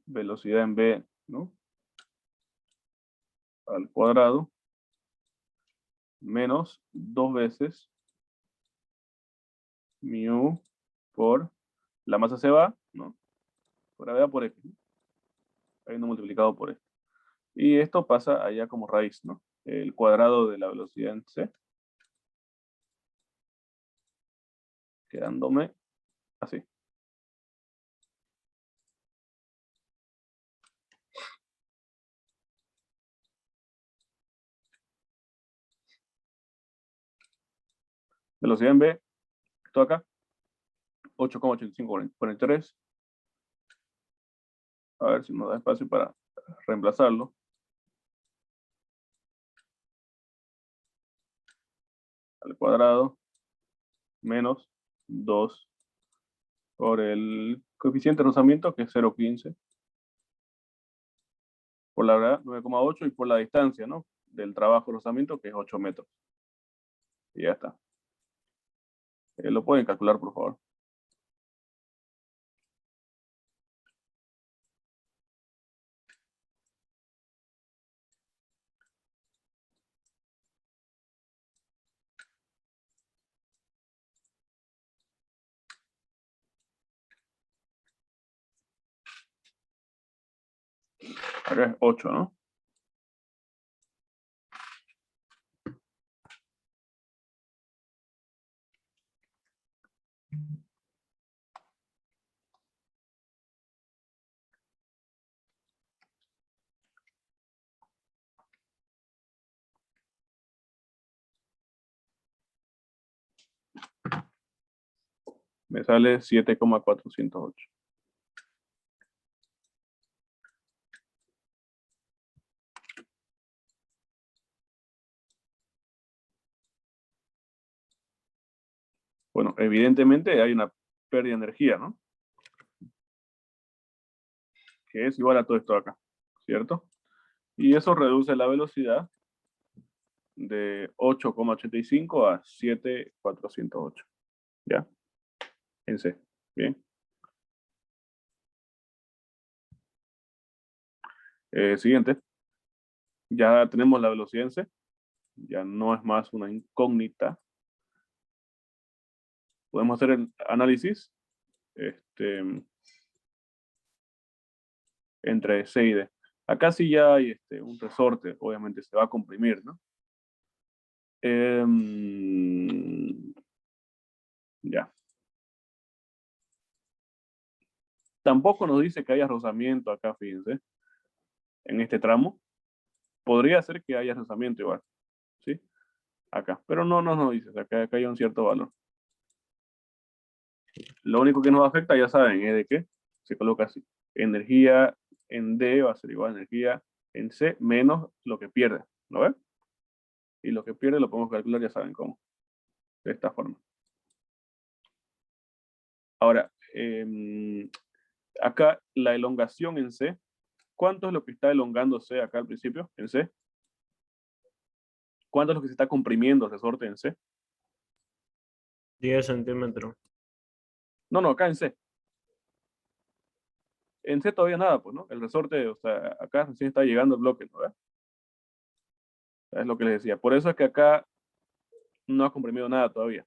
Velocidad en B, ¿no? Al cuadrado. Menos 2 veces mu por la masa se va, ¿no? Por gravedad por x, ¿no? Habiendo multiplicado por esto. Y esto pasa allá como raíz, ¿no? El cuadrado de la velocidad en C. Quedándome así. Velocidad en B, esto acá, 8,8543. A ver si nos da espacio para reemplazarlo. al cuadrado menos 2 por el coeficiente de rozamiento, que es 0,15, por la verdad 9,8 y por la distancia, ¿no?, del trabajo de rozamiento, que es 8 metros. Y ya está. Lo pueden calcular, por favor. Acá es 8, ¿no? Me sale 7,408. Bueno, evidentemente hay una pérdida de energía, ¿no?, que es igual a todo esto de acá, ¿cierto? Y eso reduce la velocidad de 8,85 a 7,408. ¿Ya? En C. Bien. Siguiente. Ya tenemos la velocidad en C. Ya no es más una incógnita. Podemos hacer el análisis entre C y D. Acá sí ya hay un resorte, obviamente se va a comprimir, ¿no? Ya. Tampoco nos dice que haya rozamiento acá, fíjense, en este tramo. Podría ser que haya rozamiento igual, ¿sí? Acá, pero no nos dice, acá hay un cierto valor. Lo único que nos afecta, ya saben, es de que se coloca así. Energía en D va a ser igual a energía en C menos lo que pierde, ¿no ven? Y lo que pierde lo podemos calcular, ya saben cómo, de esta forma. Ahora, acá la elongación en C, ¿cuánto es lo que está elongando C acá al principio, en C? ¿Cuánto es lo que se está comprimiendo el resorte en C? 10 centímetros. No, acá en C. En C todavía nada, pues, ¿no? El resorte, o sea, acá recién está llegando el bloque, ¿no? Es lo que les decía. Por eso es que acá no ha comprimido nada todavía.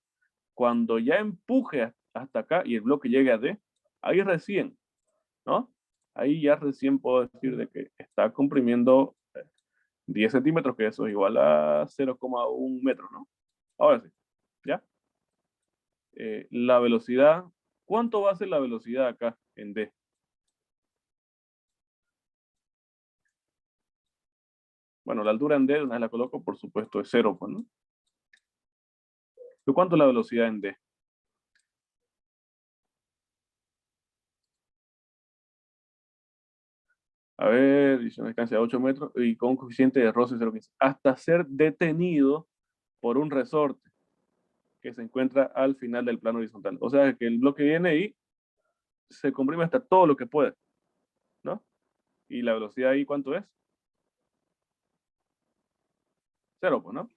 Cuando ya empuje hasta acá y el bloque llegue a D, ahí recién, ¿no? Ahí ya recién puedo decir de que está comprimiendo 10 centímetros, que eso es igual a 0,1 metros, ¿no? Ahora sí, ¿ya? La velocidad, ¿cuánto va a ser la velocidad acá en D? Bueno, la altura en D, una vez la coloco, por supuesto, es 0, pues, ¿no? ¿Pero cuánto es la velocidad en D? A ver, dice una distancia de 8 metros y con un coeficiente de roce 0,15. Hasta ser detenido por un resorte que se encuentra al final del plano horizontal. O sea, que el bloque viene y se comprime hasta todo lo que puede, ¿no? Y la velocidad ahí, ¿cuánto es? 0, pues, ¿no?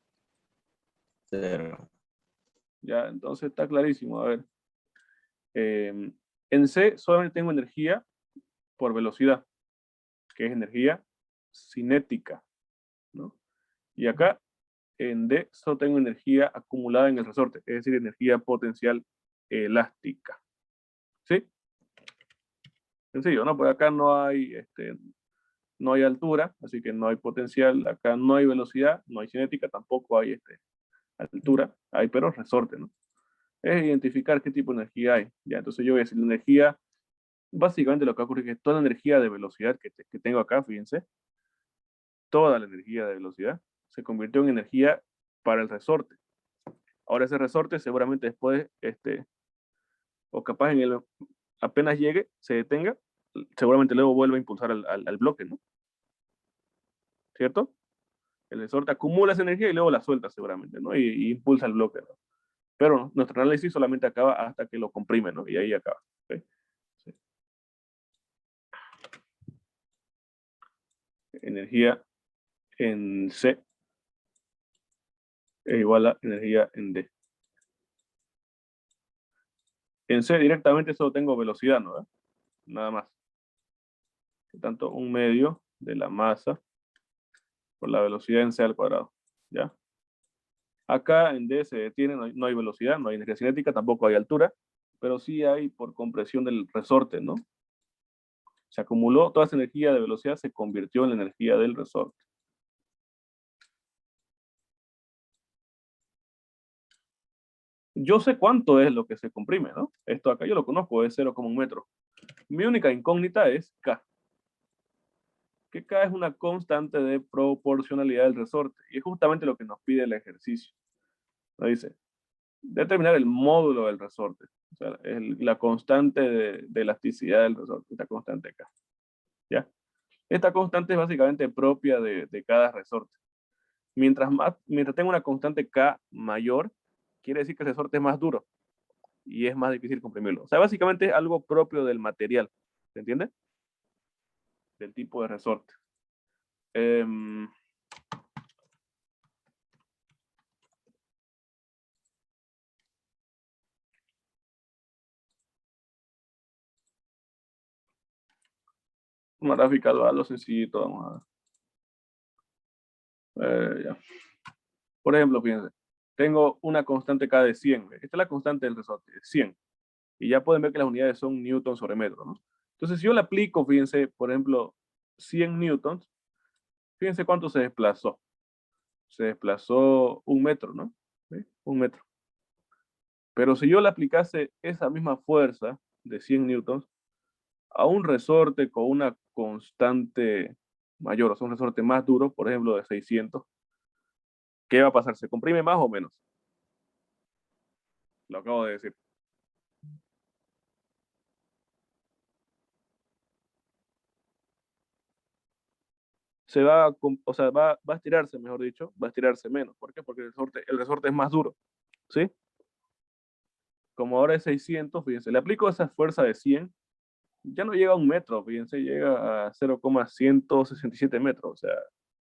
0. Ya, entonces está clarísimo. A ver. En C solamente tengo energía por velocidad, que es energía cinética, ¿no? Y acá en D solo tengo energía acumulada en el resorte, es decir, energía potencial elástica. ¿Sí? Sencillo, ¿no? Pues acá no hay altura, así que no hay potencial, acá no hay velocidad, no hay cinética, tampoco hay altura, hay pero resorte, ¿no? Es identificar qué tipo de energía hay. Ya, entonces yo voy a decir la energía, básicamente lo que ocurre es que toda la energía de velocidad que tengo acá, fíjense, toda la energía de velocidad se convirtió en energía para el resorte. Ahora ese resorte seguramente después, o capaz apenas llegue, se detenga, seguramente luego vuelve a impulsar al bloque, ¿no? ¿Cierto? El resorte acumula esa energía y luego la suelta seguramente, ¿no? Y impulsa el bloque, ¿no? Pero nuestro análisis solamente acaba hasta que lo comprime, ¿no? Y ahí acaba. ¿Okay? Sí. Energía en C es igual a energía en D. En C directamente solo tengo velocidad, ¿no? Nada más. Por tanto, 1/2 de la masa por la velocidad en C al cuadrado. ¿Ya? Acá en D se detiene, no hay velocidad, no hay energía cinética, tampoco hay altura, pero sí hay por compresión del resorte, ¿no? Se acumuló toda esa energía de velocidad, se convirtió en la energía del resorte. Yo sé cuánto es lo que se comprime, ¿no? Esto acá yo lo conozco, es 0,1 metro. Mi única incógnita es K. Que K es una constante de proporcionalidad del resorte. Y es justamente lo que nos pide el ejercicio. Nos dice, determinar el módulo del resorte. O sea, la constante de elasticidad del resorte, esta constante K. ¿Ya? Esta constante es básicamente propia de cada resorte. Mientras tenga una constante K mayor, quiere decir que el resorte es más duro y es más difícil comprimirlo. O sea, básicamente es algo propio del material. ¿Se entiende? Del tipo de resorte. Una gráfica dual, lo sencillito, vamos a ver. Ya. Por ejemplo, fíjense, tengo una constante K de 100. Esta es la constante del resorte, 100. Y ya pueden ver que las unidades son newtons sobre metro, ¿no? Entonces, si yo le aplico, fíjense, por ejemplo, 100 newtons, fíjense cuánto se desplazó. Se desplazó 1 metro, ¿no? ¿Sí? 1 metro. Pero si yo le aplicase esa misma fuerza de 100 newtons a un resorte con una constante mayor, o sea, un resorte más duro, por ejemplo, de 600, ¿qué va a pasar? ¿Se comprime más o menos? Lo acabo de decir. O sea, va a estirarse, mejor dicho, va a estirarse menos. ¿Por qué? Porque el resorte es más duro, ¿sí? Como ahora es 600, fíjense, le aplico esa fuerza de 100, ya no llega a 1 metro, fíjense, llega a 0,167 metros, o sea,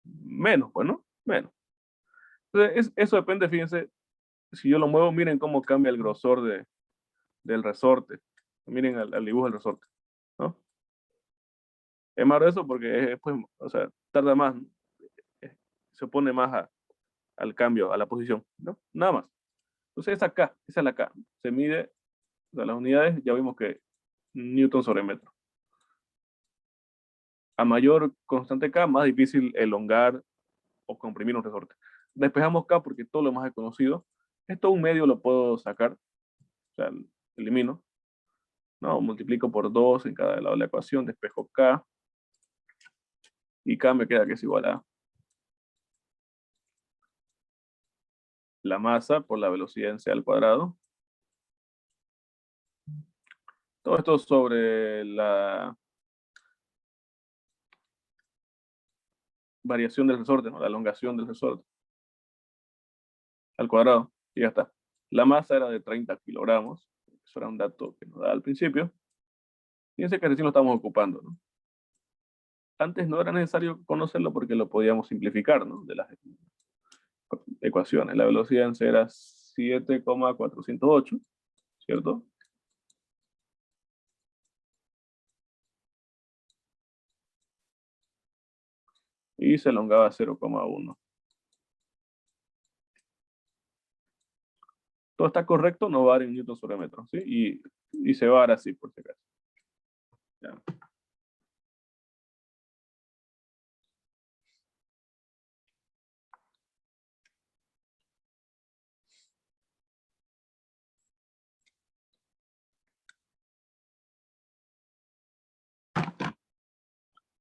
menos, pues, ¿no? Menos. Entonces, eso depende, fíjense, si yo lo muevo, miren cómo cambia el grosor del resorte. Miren al dibujo del resorte, ¿no? Es más eso porque, pues, o sea, tarda más, se opone más al cambio, a la posición, ¿no? Nada más. Entonces, esa es la K. Se mide, o sea, las unidades, ya vimos que newton sobre metro. A mayor constante K, más difícil elongar o comprimir un resorte. Despejamos K porque todo lo más es conocido. Esto un medio lo puedo sacar, o sea, elimino, ¿no? Multiplico por 2 en cada lado de la ecuación, despejo K, y K me queda que es igual a la masa por la velocidad en C al cuadrado. Todo esto sobre la variación del resorte, ¿no? La elongación del resorte al cuadrado, y ya está. La masa era de 30 kilogramos, eso era un dato que nos da al principio. Fíjense que recién lo estamos ocupando, ¿no? Antes no era necesario conocerlo porque lo podíamos simplificar, ¿no? De las ecuaciones. La velocidad en C era 7,408, ¿cierto? Y se elongaba 0,1. Todo está correcto, no va a dar en newton sobre metro, ¿sí? Y se va a dar así, por si acaso. Ya.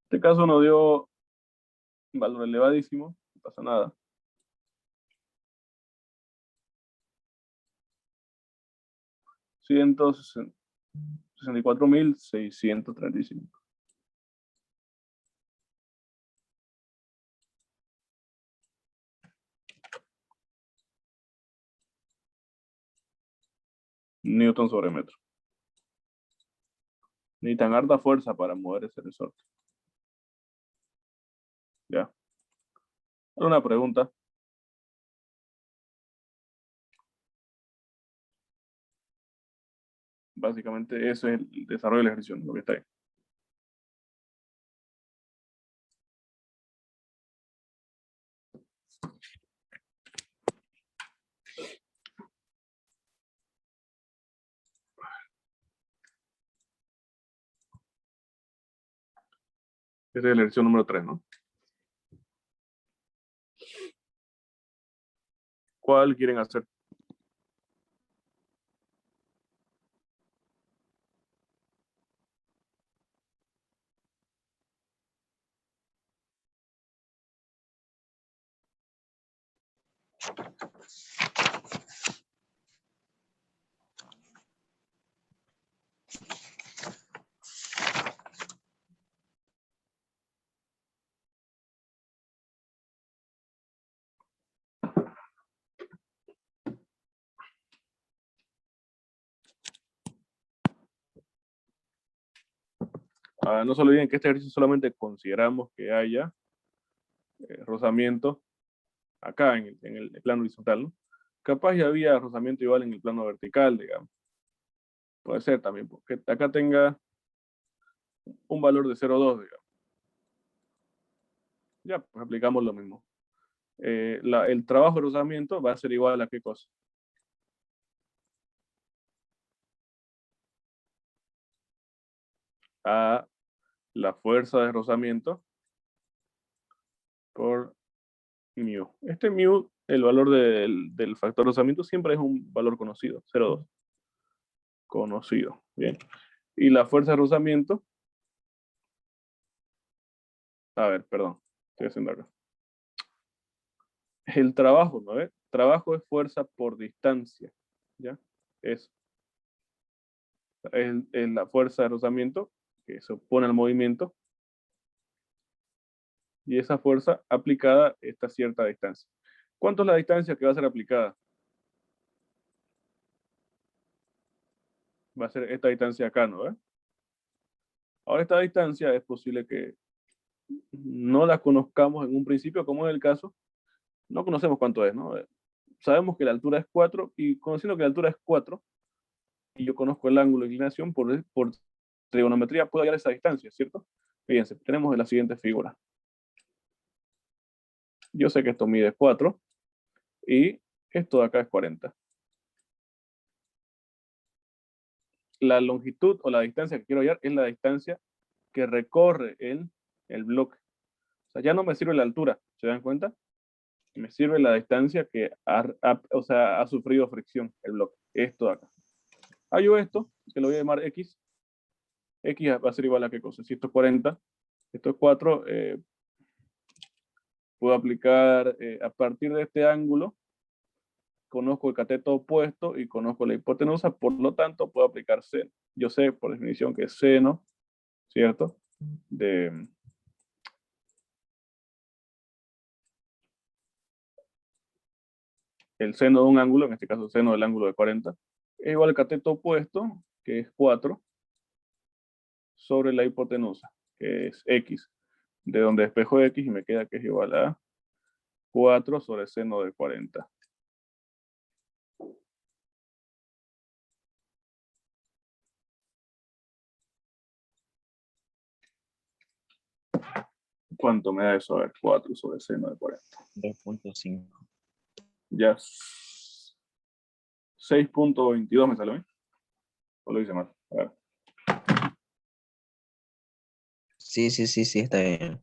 Este caso nos dio un valor elevadísimo, no pasa nada. $164,635. Newton sobre metro. Necesitan harta fuerza para mover ese resorte. Ya. Ahora una pregunta. Básicamente eso es el desarrollo de la ejercicio, lo que está ahí. Esa es la ejercicio número 3, ¿no? ¿Cuál quieren hacer? No se olviden que este ejercicio solamente consideramos que haya rozamiento acá en el plano horizontal, ¿no? Capaz ya había rozamiento igual en el plano vertical, digamos. Puede ser también, porque acá tenga un valor de 0,2, digamos. Ya, pues aplicamos lo mismo. El trabajo de rozamiento va a ser igual a qué cosa. A la fuerza de rozamiento por mu. Este mu, el valor del factor de rozamiento siempre es un valor conocido, 0,2. Conocido, bien. Y la fuerza de rozamiento, a ver, perdón, estoy haciendo acá. El trabajo, ¿no ves? Trabajo es fuerza por distancia, ¿ya? Es la fuerza de rozamiento que se opone al movimiento y esa fuerza aplicada a esta cierta distancia. ¿Cuánto es la distancia que va a ser aplicada? Va a ser esta distancia acá, ¿no ves? Ahora esta distancia es posible que no la conozcamos en un principio, como es el caso. No conocemos cuánto es, ¿no? Sabemos que la altura es 4 y conociendo que la altura es 4 y yo conozco el ángulo de inclinación por trigonometría, puedo hallar esa distancia, ¿cierto? Fíjense, tenemos la siguiente figura. Yo sé que esto mide 4 y esto de acá es 40. La longitud o la distancia que quiero hallar es la distancia que recorre el bloque. O sea, ya no me sirve la altura, ¿se dan cuenta? Me sirve la distancia que ha sufrido fricción el bloque. Esto de acá. Hallo esto, que lo voy a llamar X. X va a ser igual a qué cosa. Si esto es 40, esto es 4, puedo aplicar a partir de este ángulo, conozco el cateto opuesto y conozco la hipotenusa, por lo tanto puedo aplicar seno. Yo sé por definición que es seno, ¿cierto? El seno de un ángulo, en este caso el seno del ángulo de 40, es igual al cateto opuesto, que es 4, sobre la hipotenusa, que es X, de donde despejo X y me queda que es igual a 4 sobre seno de 40. ¿Cuánto me da eso? A ver, 4 sobre seno de 40. 2.5. Ya. 6.22 me sale bien. ¿O lo hice mal? A ver. Sí, está bien.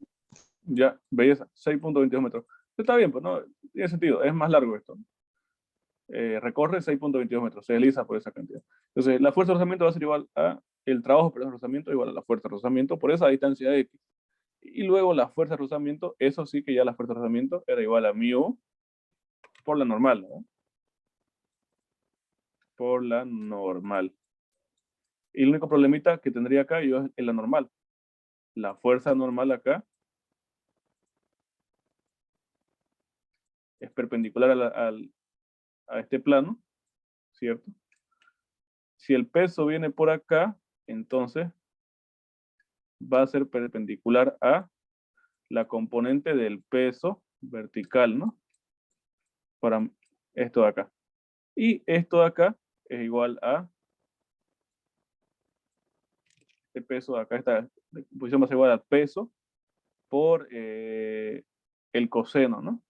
Ya, belleza. 6.22 metros. Está bien, pues no, tiene sentido. Es más largo esto. Recorre 6.22 metros. Se desliza por esa cantidad. Entonces, la fuerza de rozamiento va a ser igual a el trabajo por el rozamiento igual a la fuerza de rozamiento por esa distancia X. Y luego la fuerza de rozamiento, eso sí que ya la fuerza de rozamiento era igual a mu por la normal, ¿no? Por la normal. Y el único problemita que tendría acá yo es la normal. La fuerza normal acá es perpendicular a este plano, ¿cierto? Si el peso viene por acá, entonces va a ser perpendicular a la componente del peso vertical, ¿no? Para esto de acá. Y esto de acá es igual a el peso de acá, esta posición va a ser igual al peso por el coseno, ¿no?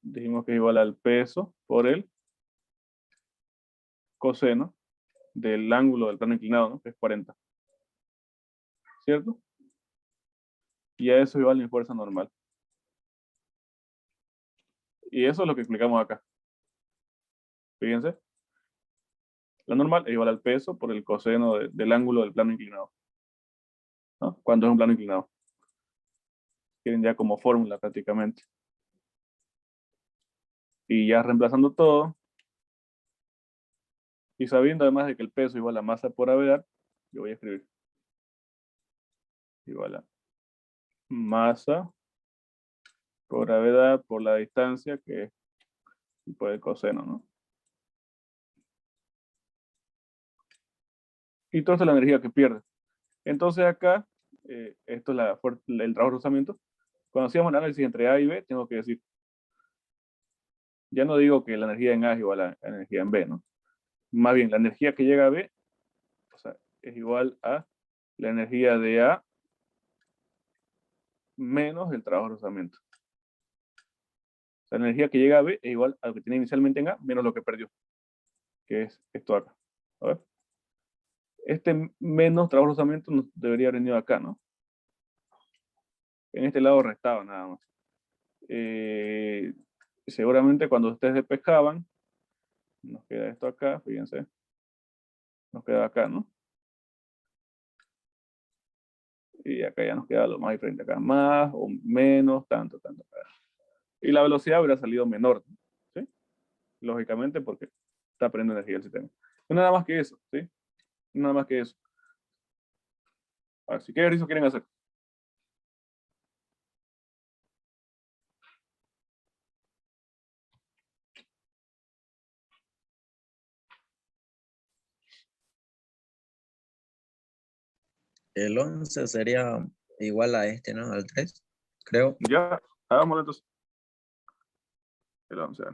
Dijimos que es igual al peso por el coseno del ángulo del plano inclinado, ¿no? Que es 40. ¿Cierto? Y a eso igual mi fuerza normal. Y eso es lo que explicamos acá. Fíjense. La normal es igual al peso por el coseno del ángulo del plano inclinado, ¿no? Cuando es un plano inclinado. Tienen ya como fórmula prácticamente. Y ya reemplazando todo, y sabiendo además de que el peso igual a masa por gravedad, yo voy a escribir igual a masa por gravedad por la distancia, que es por el coseno, ¿no? Y todo esto es la energía que pierde. Entonces acá, esto es el trabajo de rozamiento. Cuando hacíamos el análisis entre A y B, tengo que decir, ya no digo que la energía en A es igual a la energía en B, ¿no? Más bien, la energía que llega a B, o sea, es igual a la energía de A menos el trabajo de rozamiento. O sea, la energía que llega a B es igual a lo que tenía inicialmente en A menos lo que perdió, que es esto acá. A ver. Este menos trabajo de rozamiento nos debería haber venido acá, ¿no? En este lado restaba nada más. Seguramente cuando ustedes despejaban, nos queda esto acá, fíjense. Nos queda acá, ¿no? Y acá ya nos queda lo más diferente acá. Más o menos, tanto, tanto. Y la velocidad hubiera salido menor, ¿sí? Lógicamente porque está perdiendo energía el sistema. No nada más que eso, ¿sí? Nada más que eso. Así que ¿qué ejercicio quieren hacer? El 11 sería igual a este, ¿no? Al 3, creo. Ya, hagámoslo entonces. El 11.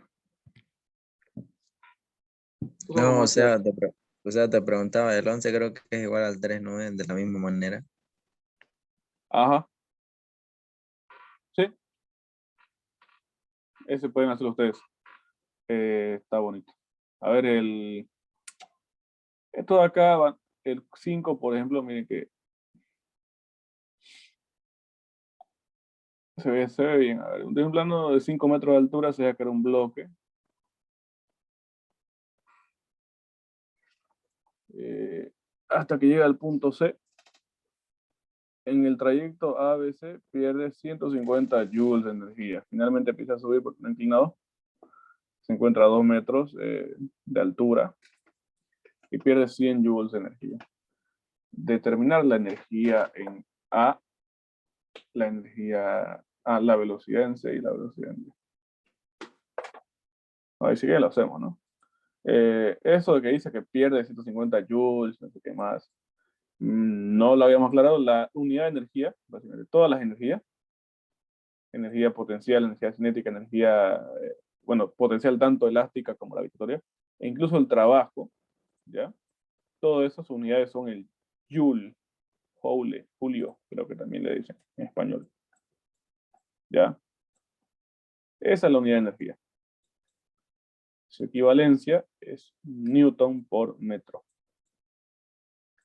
No, o sea, te preguntaba, el 11 creo que es igual al 3, ¿no? Es de la misma manera. Ajá. Sí, ese pueden hacerlo ustedes. Está bonito. A ver, esto de acá, el 5, por ejemplo, miren que se ve bien. A ver, de un plano de 5 metros de altura se va a crear un bloque. Hasta que llega al punto C. En el trayecto ABC pierde 150 joules de energía. Finalmente empieza a subir porque está inclinado. Se encuentra a 2 metros de altura y pierde 100 joules de energía. Determinar la energía en A, la velocidad en C y la velocidad en B. Ahí sí que lo hacemos, ¿no? Eso de que dice que pierde 150 joules, no sé qué más, no lo habíamos aclarado. La unidad de energía, básicamente todas las energías, energía potencial, energía cinética, energía, bueno, potencial tanto elástica como la victoria, e incluso el trabajo, ¿ya? Todas esas unidades son el joule, julio, creo que también le dicen en español, ¿ya? Esa es la unidad de energía. Su equivalencia es newton por metro.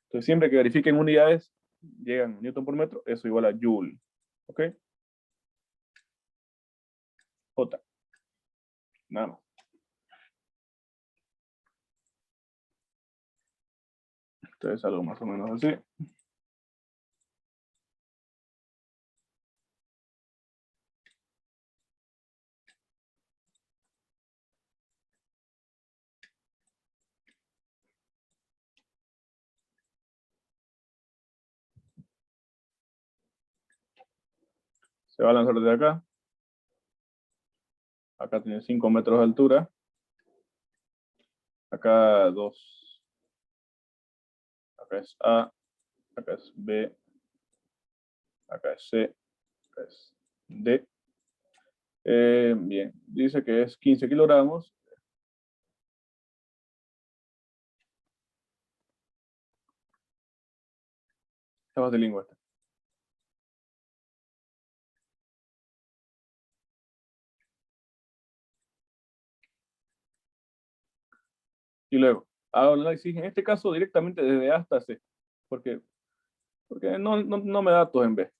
Entonces, siempre que verifiquen unidades, llegan newton por metro, eso igual a joule, ¿ok? J, nada más. Entonces, algo más o menos así. Se va a lanzar desde acá. Acá tiene 5 metros de altura. Acá 2. Acá es A. Acá es B. Acá es C. Acá es D. Bien, dice que es 15 kilogramos. Estaba de lengua esta. Y luego, hago el análisis, en este caso directamente desde A hasta C. Porque no me da datos en B.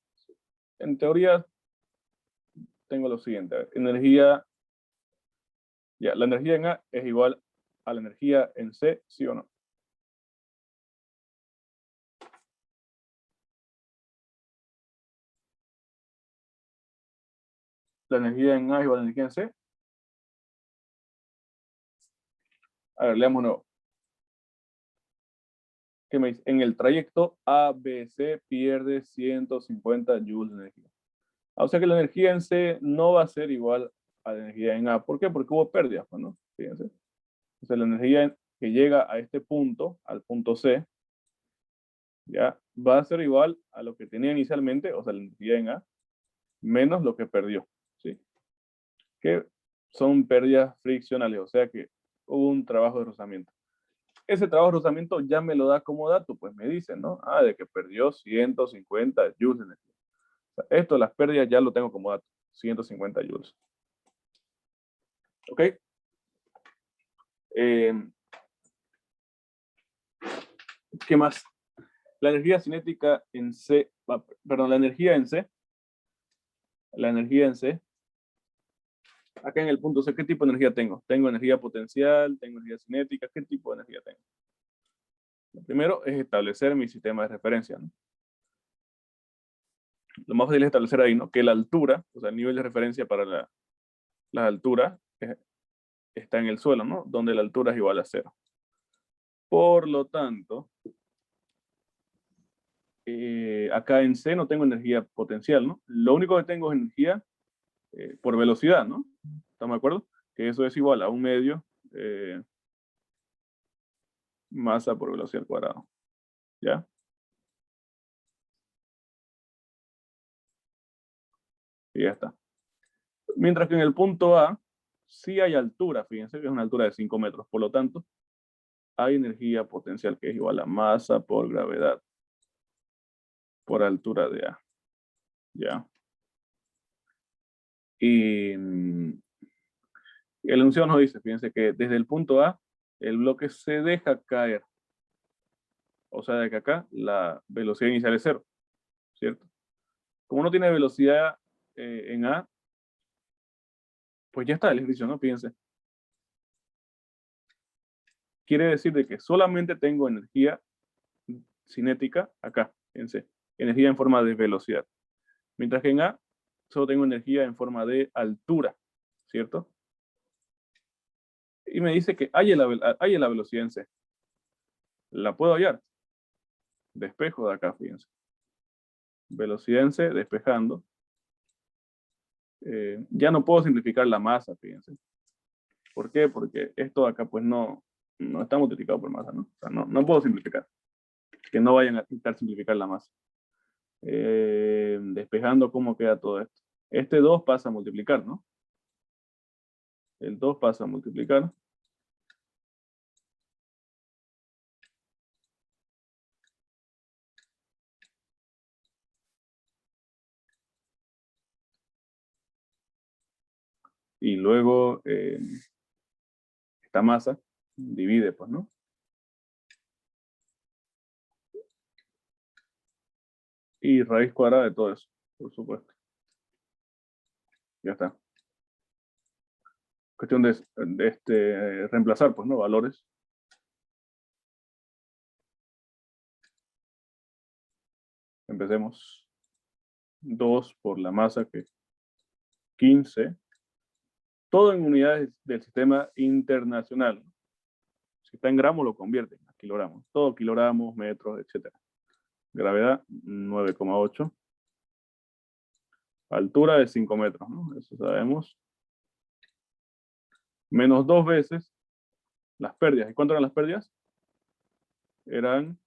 En teoría, tengo lo siguiente. A ver, energía, ya, la energía en A es igual a la energía en C, ¿sí o no? La energía en A es igual a la energía en C. A ver, leamos de nuevo. ¿Qué me dice? En el trayecto ABC pierde 150 joules de energía. O sea que la energía en C no va a ser igual a la energía en A. ¿Por qué? Porque hubo pérdidas, pues, ¿no? Fíjense. O sea, la energía que llega a este punto, al punto C, ya va a ser igual a lo que tenía inicialmente, o sea, la energía en A, menos lo que perdió, ¿sí? Que son pérdidas friccionales, o sea que hubo un trabajo de rozamiento. Ese trabajo de rozamiento ya me lo da como dato, pues me dicen, ¿no? Ah, de que perdió 150 joules de energía. O sea, esto, las pérdidas, ya lo tengo como dato, 150 joules. ¿Ok? ¿Qué más? La energía cinética en C, perdón, la energía en C, acá en el punto C, ¿qué tipo de energía tengo? Tengo energía potencial, tengo energía cinética, ¿qué tipo de energía tengo? Lo primero es establecer mi sistema de referencia, ¿no? Lo más fácil es establecer ahí, ¿no? Que la altura, o sea, el nivel de referencia para la altura está en el suelo, ¿no? Donde la altura es igual a 0. Por lo tanto, acá en C no tengo energía potencial, ¿no? Lo único que tengo es energía por velocidad, ¿no? ¿Estamos de acuerdo? Que eso es igual a 1 medio masa por velocidad al cuadrado. ¿Ya? Y ya está. Mientras que en el punto A sí hay altura, fíjense que es una altura de 5 metros. Por lo tanto, hay energía potencial que es igual a masa por gravedad por altura de A. ¿Ya? Y el enunciado nos dice, fíjense que desde el punto A, el bloque se deja caer. O sea, de que acá la velocidad inicial es 0, ¿cierto? Como no tiene velocidad en A, pues ya está el ejercicio, ¿no? Fíjense. Quiere decir de que solamente tengo energía cinética acá, en C. Energía en forma de velocidad. Mientras que en A, solo tengo energía en forma de altura, ¿cierto? Y me dice que hay la velocidad en C. ¿La puedo hallar? Despejo de acá, fíjense. Velocidad en C, despejando. Ya no puedo simplificar la masa, fíjense. ¿Por qué? Porque esto de acá pues no está multiplicado por masa, ¿no? O sea, no puedo simplificar. Que no vayan a intentar simplificar la masa. Despejando, ¿cómo queda todo esto? Este 2 pasa a multiplicar, ¿no? El 2 pasa a multiplicar. Y luego esta masa divide, pues, ¿no? Y raíz cuadrada de todo eso, por supuesto. Ya está. Cuestión de reemplazar, pues, ¿no? Valores. Empecemos. 2 por la masa, que es 15. Todo en unidades del sistema internacional. Si está en gramos, lo convierten a kilogramos. Todo kilogramos, metros, etc. Gravedad, 9,8. Altura de 5 metros, ¿no? Eso sabemos. Menos 2 veces las pérdidas. ¿Y cuánto eran las pérdidas? Eran,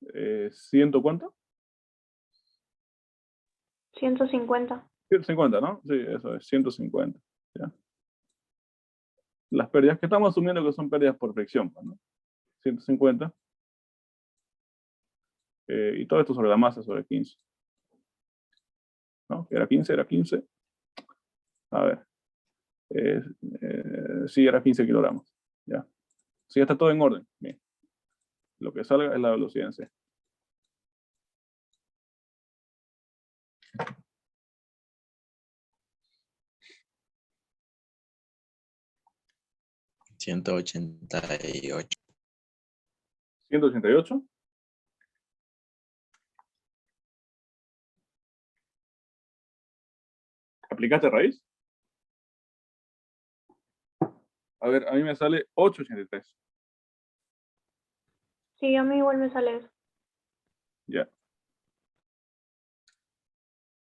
¿100 cuánto? 150. 150, ¿no? Sí, eso es 150. ¿Ya? Las pérdidas que estamos asumiendo que son pérdidas por fricción, pues, ¿no? 150. Y todo esto sobre la masa, sobre 15. ¿No? Era 15, era 15. A ver. Sí, era 15 kilogramos. ¿Ya? Sí, está todo en orden. Bien. Lo que salga es la velocidad en C. $188. 188. ¿Aplicaste raíz? A ver, a mí me sale 883. Sí, a mí igual me sale eso. Ya.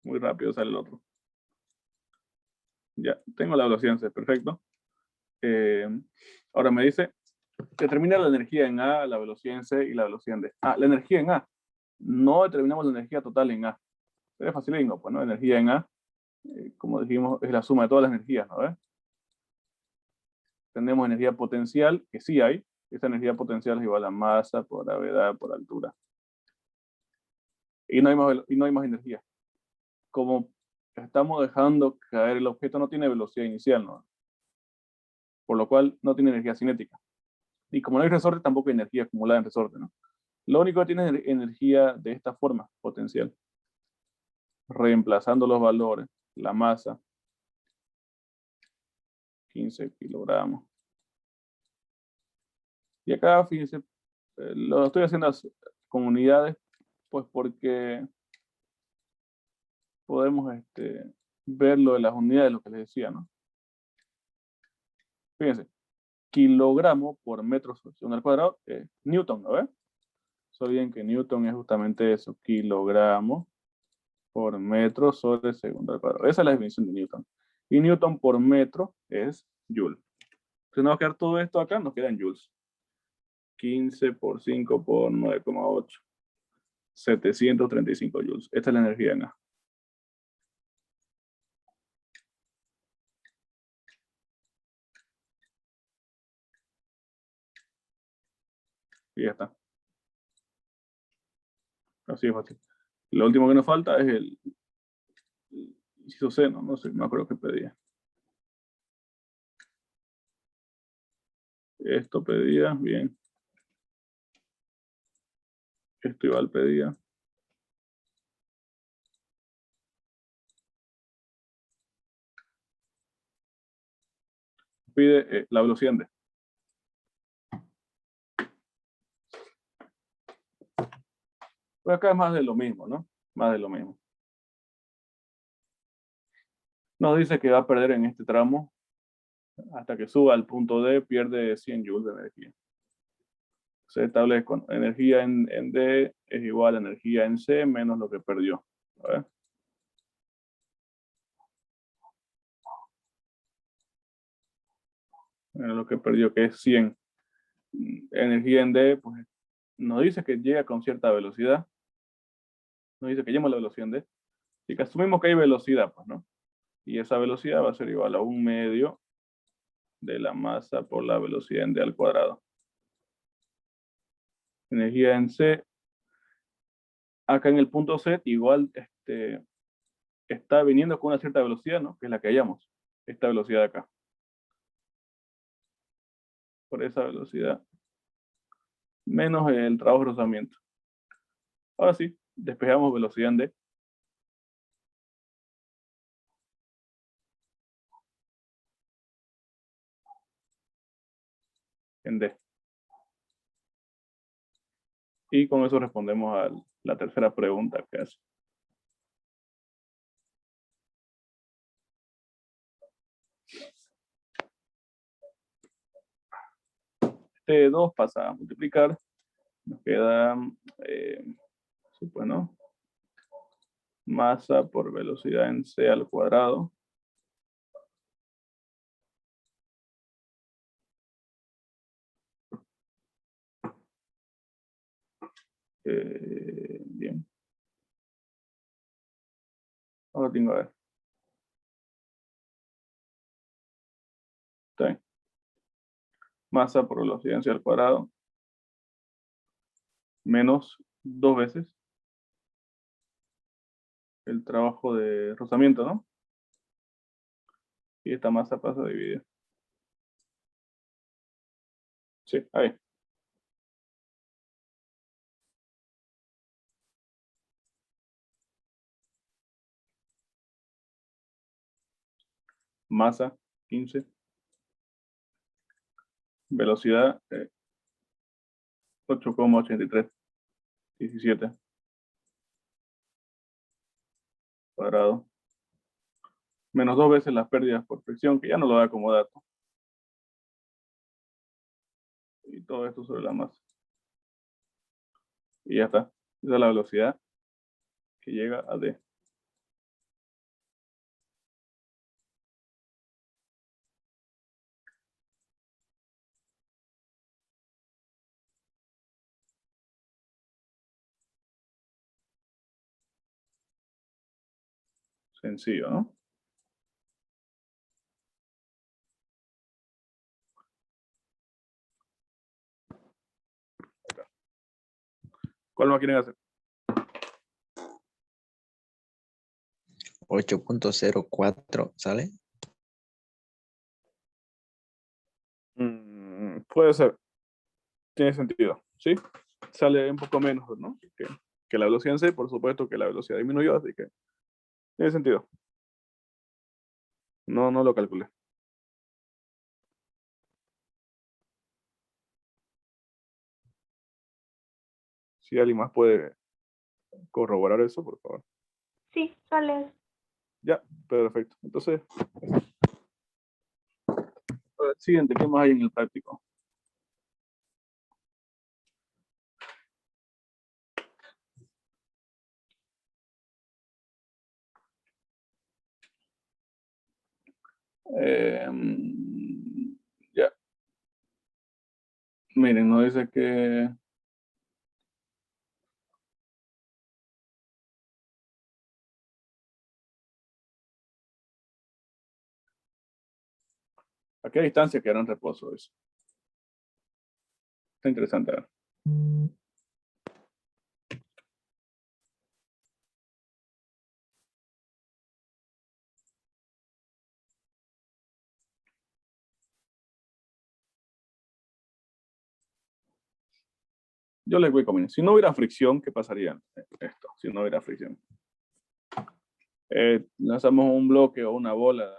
Muy rápido sale el otro. Ya, tengo la velocidad en C, perfecto. Ahora me dice, determina la energía en A, la velocidad en C y la velocidad en D. Ah, la energía en A. No determinamos la energía total en A. Es facilísimo, pues, ¿no? Energía en A, como dijimos, es la suma de todas las energías, ¿no ves? Tenemos energía potencial, que sí hay. Esa energía potencial es igual a masa por gravedad por altura. Y no hay más energía. Como estamos dejando caer el objeto, no tiene velocidad inicial, ¿no? Por lo cual no tiene energía cinética. Y como no hay resorte, tampoco hay energía acumulada en resorte, ¿no? Lo único que tiene es energía de esta forma, potencial. Reemplazando los valores, la masa, 15 kilogramos. Y acá, fíjense, lo estoy haciendo con unidades, pues porque podemos ver lo de las unidades, lo que les decía, ¿no? Fíjense, kilogramo por metro sobre segundo al cuadrado es newton, ¿no ves? Olviden que newton es justamente eso, kilogramo por metro sobre segundo al cuadrado. Esa es la definición de newton. Y newton por metro es joule. Si nos va a quedar todo esto acá, nos queda en joules. 15 por 5 por 9,8. 735 joules. Esta es la energía en A. Y ya está. Así es fácil. Lo último que nos falta es el inciso C, no sé, no creo que pedía. Esto pedía, bien. Esto igual pedía. Pide la velocidad en D. Pues acá es más de lo mismo, ¿no? Más de lo mismo. Nos dice que va a perder en este tramo hasta que suba al punto D, pierde 100 joules de energía. Se establece con energía en D es igual a energía en C menos lo que perdió. A ver. Lo que perdió, que es 100. Energía en D, pues nos dice que llega con cierta velocidad. Nos dice que llega a la velocidad en D. Así que asumimos que hay velocidad, pues, ¿no? Y esa velocidad va a ser igual a 1/2 de la masa por la velocidad en D al cuadrado. Energía en C. Acá en el punto C, igual está viniendo con una cierta velocidad, ¿no? Que es la que hallamos. Esta velocidad de acá. Por esa velocidad. Menos el trabajo de rozamiento. Ahora sí, despejamos velocidad en D. En D. Y con eso respondemos a la tercera pregunta que hace. Este 2 pasa a multiplicar. Nos queda, sí, pues, ¿no? Masa por velocidad en C al cuadrado. Bien. Ahora tengo a ver. Está bien. Masa por velocidad al cuadrado menos 2 veces el trabajo de rozamiento, ¿no? Y esta masa pasa a dividir. Sí, ahí. Masa 15. Velocidad 8,8317 cuadrado. Menos 2 veces las pérdidas por fricción, que ya no lo da como dato. Y todo esto sobre la masa. Y ya está. Esa es la velocidad que llega a D. Sencillo, ¿no? Acá. ¿Cuál más quieren hacer? 8.04, ¿sale? Puede ser. Tiene sentido, ¿sí? Sale un poco menos, ¿no? Que la velocidad en C, por supuesto que la velocidad disminuyó, así que tiene sentido. No lo calculé. Si alguien más puede corroborar eso, por favor. Sí, sale. Ya, perfecto. Entonces, siguiente, ¿qué más hay en el práctico? Ya. Miren, nos dice que ¿a qué distancia quedará en reposo eso? Está interesante. A ver. Yo les voy combinando. Si no hubiera fricción, ¿qué pasaría esto? Si no hubiera fricción. Lanzamos un bloque o una bola,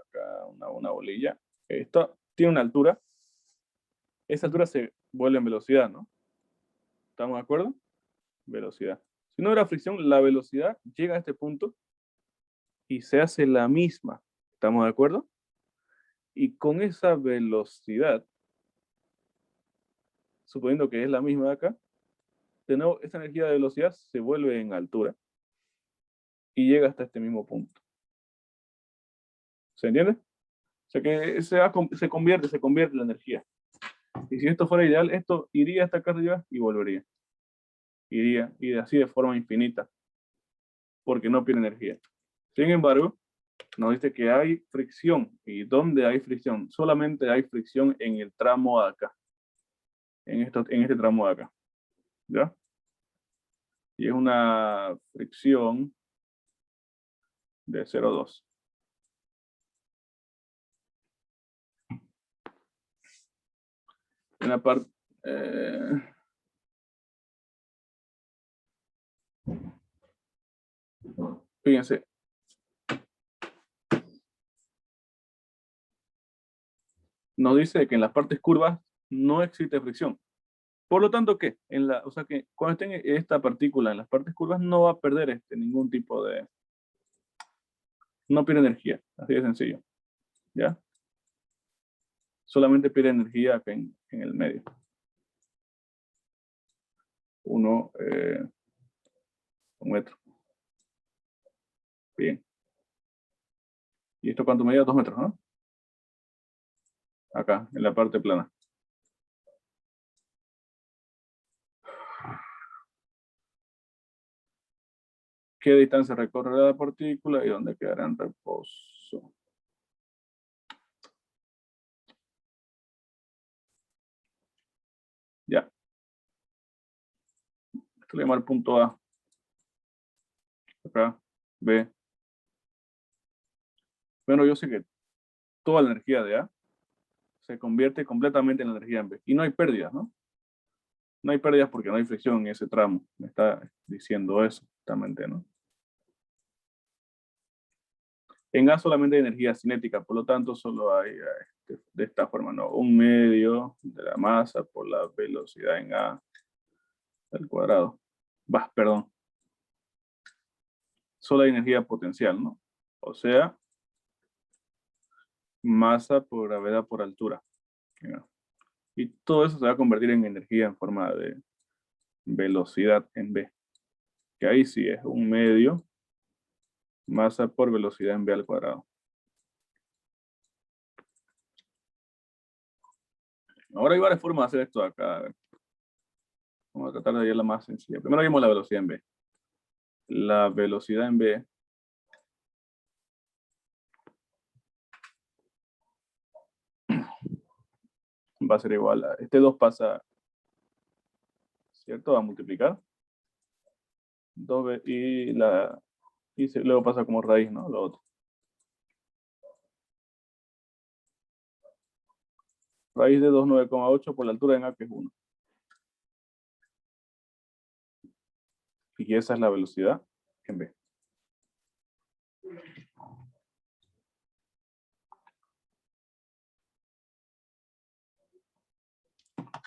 acá una bolilla. Esto tiene una altura. Esa altura se vuelve en velocidad, ¿no? ¿Estamos de acuerdo? Velocidad. Si no hubiera fricción, la velocidad llega a este punto y se hace la misma. ¿Estamos de acuerdo? Y con esa velocidad, suponiendo que es la misma de acá, de nuevo, esa energía de velocidad se vuelve en altura y llega hasta este mismo punto. ¿Se entiende? O sea que se convierte la energía. Y si esto fuera ideal, esto iría hasta acá arriba y volvería. Iría, y así de forma infinita, porque no pierde energía. Sin embargo, nos dice que hay fricción. ¿Y dónde hay fricción? Solamente hay fricción en el tramo de acá. En este tramo de acá. ¿Ya? Y es una fricción de 0,2. En la parte... fíjense. Nos dice que en las partes curvas no existe fricción. Por lo tanto, ¿qué? O sea que cuando esté esta partícula en las partes curvas no va a perder ningún tipo de... No pierde energía, así de sencillo. ¿Ya? Solamente pierde energía acá en el medio. 1 metro. Bien. ¿Y esto cuánto medía? 2 metros, ¿no? Acá, en la parte plana. qué distancia recorre la partícula y dónde quedará en reposo. Ya. Esto le llamo el punto A. Acá, B. Bueno, yo sé que toda la energía de A se convierte completamente en energía en B. Y no hay pérdidas, ¿no? No hay pérdidas porque no hay fricción en ese tramo. Me está diciendo eso, justamente, ¿no? En A solamente hay energía cinética, por lo tanto solo hay de esta forma, ¿no? 1/2 de la masa por la velocidad en A al cuadrado. Perdón. Solo hay energía potencial, ¿no? O sea, masa por gravedad por altura. ¿Ya? Y todo eso se va a convertir en energía en forma de velocidad en B. Que ahí sí es 1/2 masa por velocidad en B al cuadrado. Ahora hay varias formas de hacer esto acá. A ver. Vamos a tratar de ir la más sencilla. Primero vimos la velocidad en B. La velocidad en B va a ser igual a... Este 2 pasa, ¿cierto? Va a multiplicar. 2B y luego pasa como raíz, ¿no? Lo otro. Raíz de 29,8 por la altura en A, que es 1. Y esa es la velocidad en B.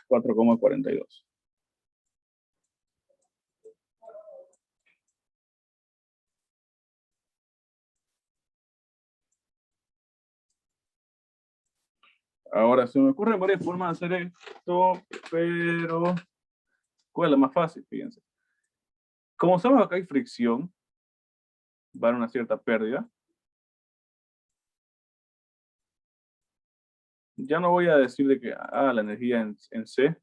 $4,42. Ahora, se me ocurren varias formas de hacer esto, pero ¿cuál es la más fácil? Fíjense. Como sabemos acá hay fricción, va a haber una cierta pérdida. Ya no voy a decir de que la energía en C.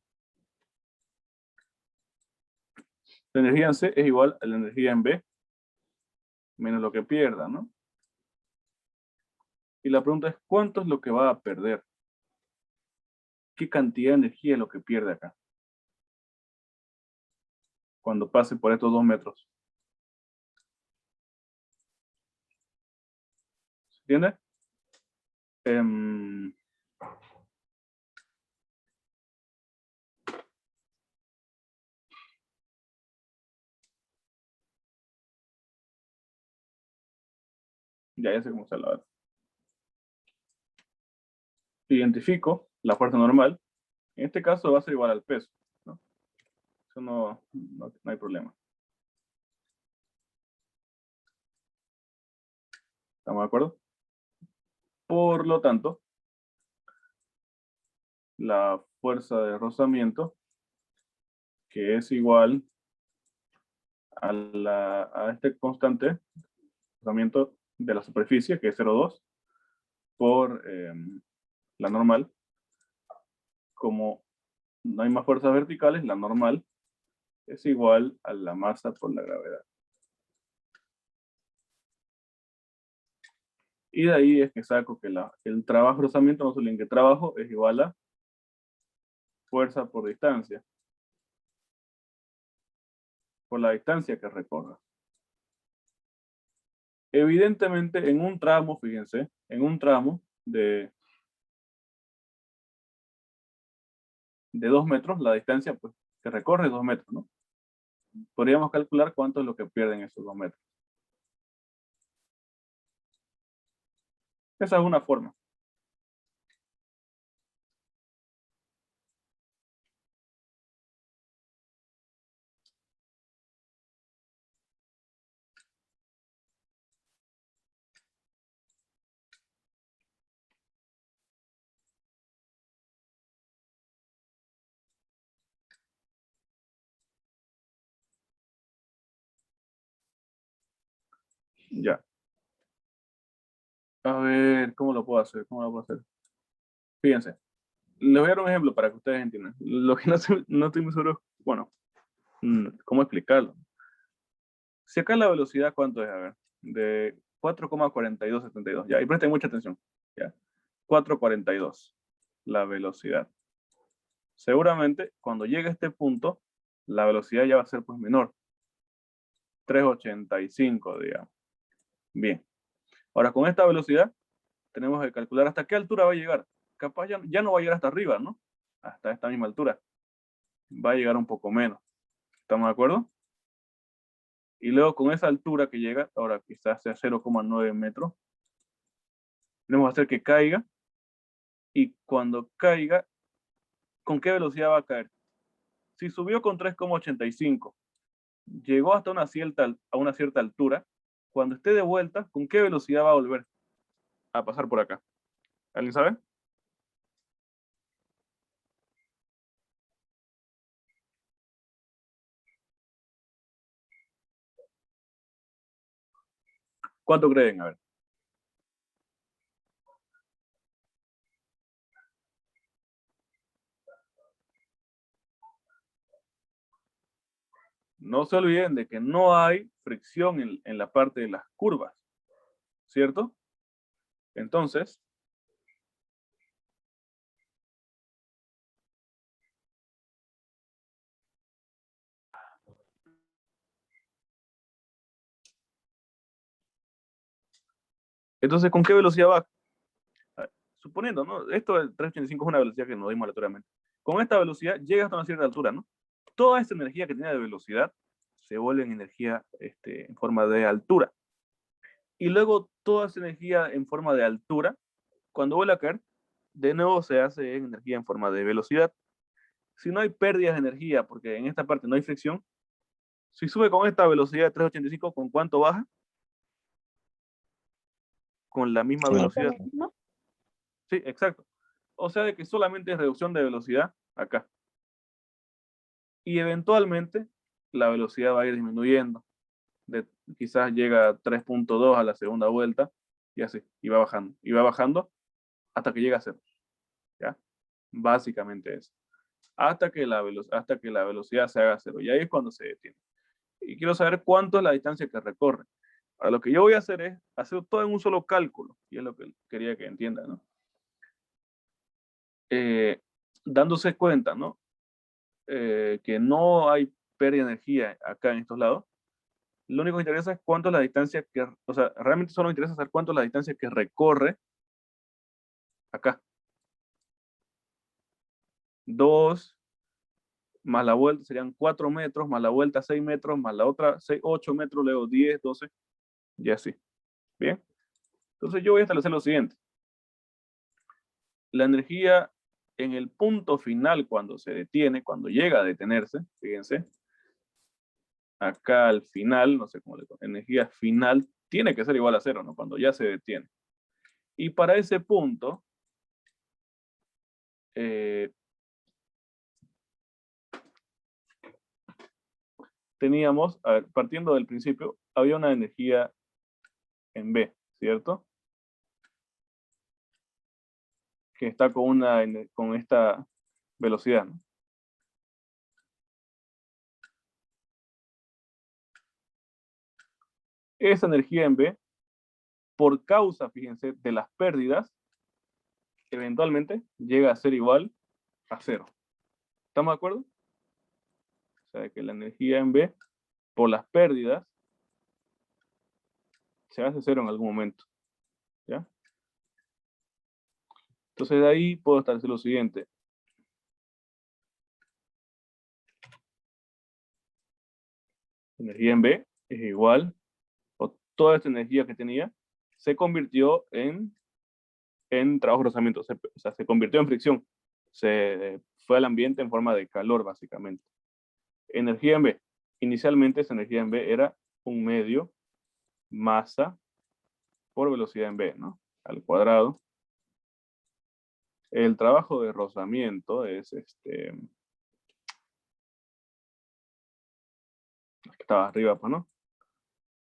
La energía en C es igual a la energía en B, menos lo que pierda, ¿no? Y la pregunta es, ¿cuánto es lo que va a perder? ¿Qué cantidad de energía es lo que pierde acá? Cuando pase por estos 2 metros. ¿Se entiende? Ya sé cómo se la. Identifico la fuerza normal. En este caso va a ser igual al peso, ¿no? Eso no hay problema. ¿Estamos de acuerdo? Por lo tanto, la fuerza de rozamiento, que es igual a este constante, rozamiento de la superficie, que es 0,2, por la normal. Como no hay más fuerzas verticales, la normal es igual a la masa por la gravedad. Y de ahí es que saco que el trabajo de rozamiento, no solo en que trabajo, es igual a fuerza por distancia. Por la distancia que recorra. Evidentemente, en un tramo, fíjense, en un tramo de 2 metros, la distancia pues, que recorre es 2 metros, ¿no? Podríamos calcular cuánto es lo que pierden esos 2 metros. Esa es una forma. Ya. A ver, ¿cómo lo puedo hacer? ¿Cómo lo puedo hacer? Fíjense. Les voy a dar un ejemplo para que ustedes entiendan. Lo que no estoy muy seguro, bueno, ¿cómo explicarlo? Si acá la velocidad, ¿cuánto es? A ver, de 4,4272. Ya, y presten mucha atención. Ya, 4,42 la velocidad. Seguramente cuando llegue a este punto, la velocidad ya va a ser pues menor. 3,85, digamos. Bien. Ahora, con esta velocidad, tenemos que calcular hasta qué altura va a llegar. Capaz ya no va a llegar hasta arriba, ¿no? Hasta esta misma altura. Va a llegar un poco menos. ¿Estamos de acuerdo? Y luego con esa altura que llega, ahora quizás sea 0,9 metros, tenemos que hacer que caiga. Y cuando caiga, ¿con qué velocidad va a caer? Si subió con 3,85, llegó hasta a una cierta altura, cuando esté de vuelta, ¿con qué velocidad va a volver a pasar por acá? ¿Alguien sabe? ¿Cuánto creen? A ver. No se olviden de que no hay fricción en la parte de las curvas, ¿cierto? Entonces, ¿con qué velocidad va? A ver, suponiendo, ¿no? Esto del 385 es una velocidad que nos dimos aleatoriamente. Con esta velocidad llega hasta una cierta altura, ¿no? Toda esta energía que tiene de velocidad se vuelve en energía en forma de altura. Y luego toda esa energía en forma de altura, cuando vuelve a caer, de nuevo se hace en energía en forma de velocidad. Si no hay pérdidas de energía, porque en esta parte no hay fricción, si sube con esta velocidad de 385, ¿con cuánto baja? Con la misma Con la velocidad. ¿No? Sí, exacto. O sea de que solamente es reducción de velocidad acá. Y eventualmente la velocidad va a ir disminuyendo. Quizás llega a 3,2 a la segunda vuelta y así, y va bajando hasta que llega a 0. ¿Ya? Básicamente eso. Hasta que la velocidad se haga 0. Y ahí es cuando se detiene. Y quiero saber cuánto es la distancia que recorre. Ahora, lo que yo voy a hacer es hacer todo en un solo cálculo. Y es lo que quería que entiendan, ¿no? Dándose cuenta, ¿no? Que no hay pérdida de energía acá en estos lados. Lo único que interesa es cuánto es la distancia que, o sea, realmente solo me interesa saber cuánto es la distancia que recorre acá. 2 más la vuelta serían 4 metros, más la vuelta 6 metros, más la otra 6, 8 metros, luego 10, 12, y así. Bien. Entonces yo voy a establecer lo siguiente. La energía en el punto final, cuando se detiene, cuando llega a detenerse, fíjense, acá al final, no sé cómo le digo, energía final tiene que ser igual a 0, ¿no? Cuando ya se detiene. Y para ese punto, teníamos, a ver, partiendo del principio, había una energía en B, ¿cierto? Que está con esta velocidad, ¿no? Esa energía en B, por causa, fíjense, de las pérdidas, eventualmente llega a ser igual a 0. ¿Estamos de acuerdo? O sea, que la energía en B, por las pérdidas, se hace 0 en algún momento. ¿Ya? Entonces de ahí puedo establecer lo siguiente. Energía en B es igual, o toda esta energía que tenía, se convirtió en trabajo de rozamiento. O sea, se convirtió en fricción. Se fue al ambiente en forma de calor, básicamente. Energía en B. Inicialmente esa energía en B era un medio masa por velocidad en B, ¿no? Al cuadrado. El trabajo de rozamiento es que estaba arriba, pues, ¿no?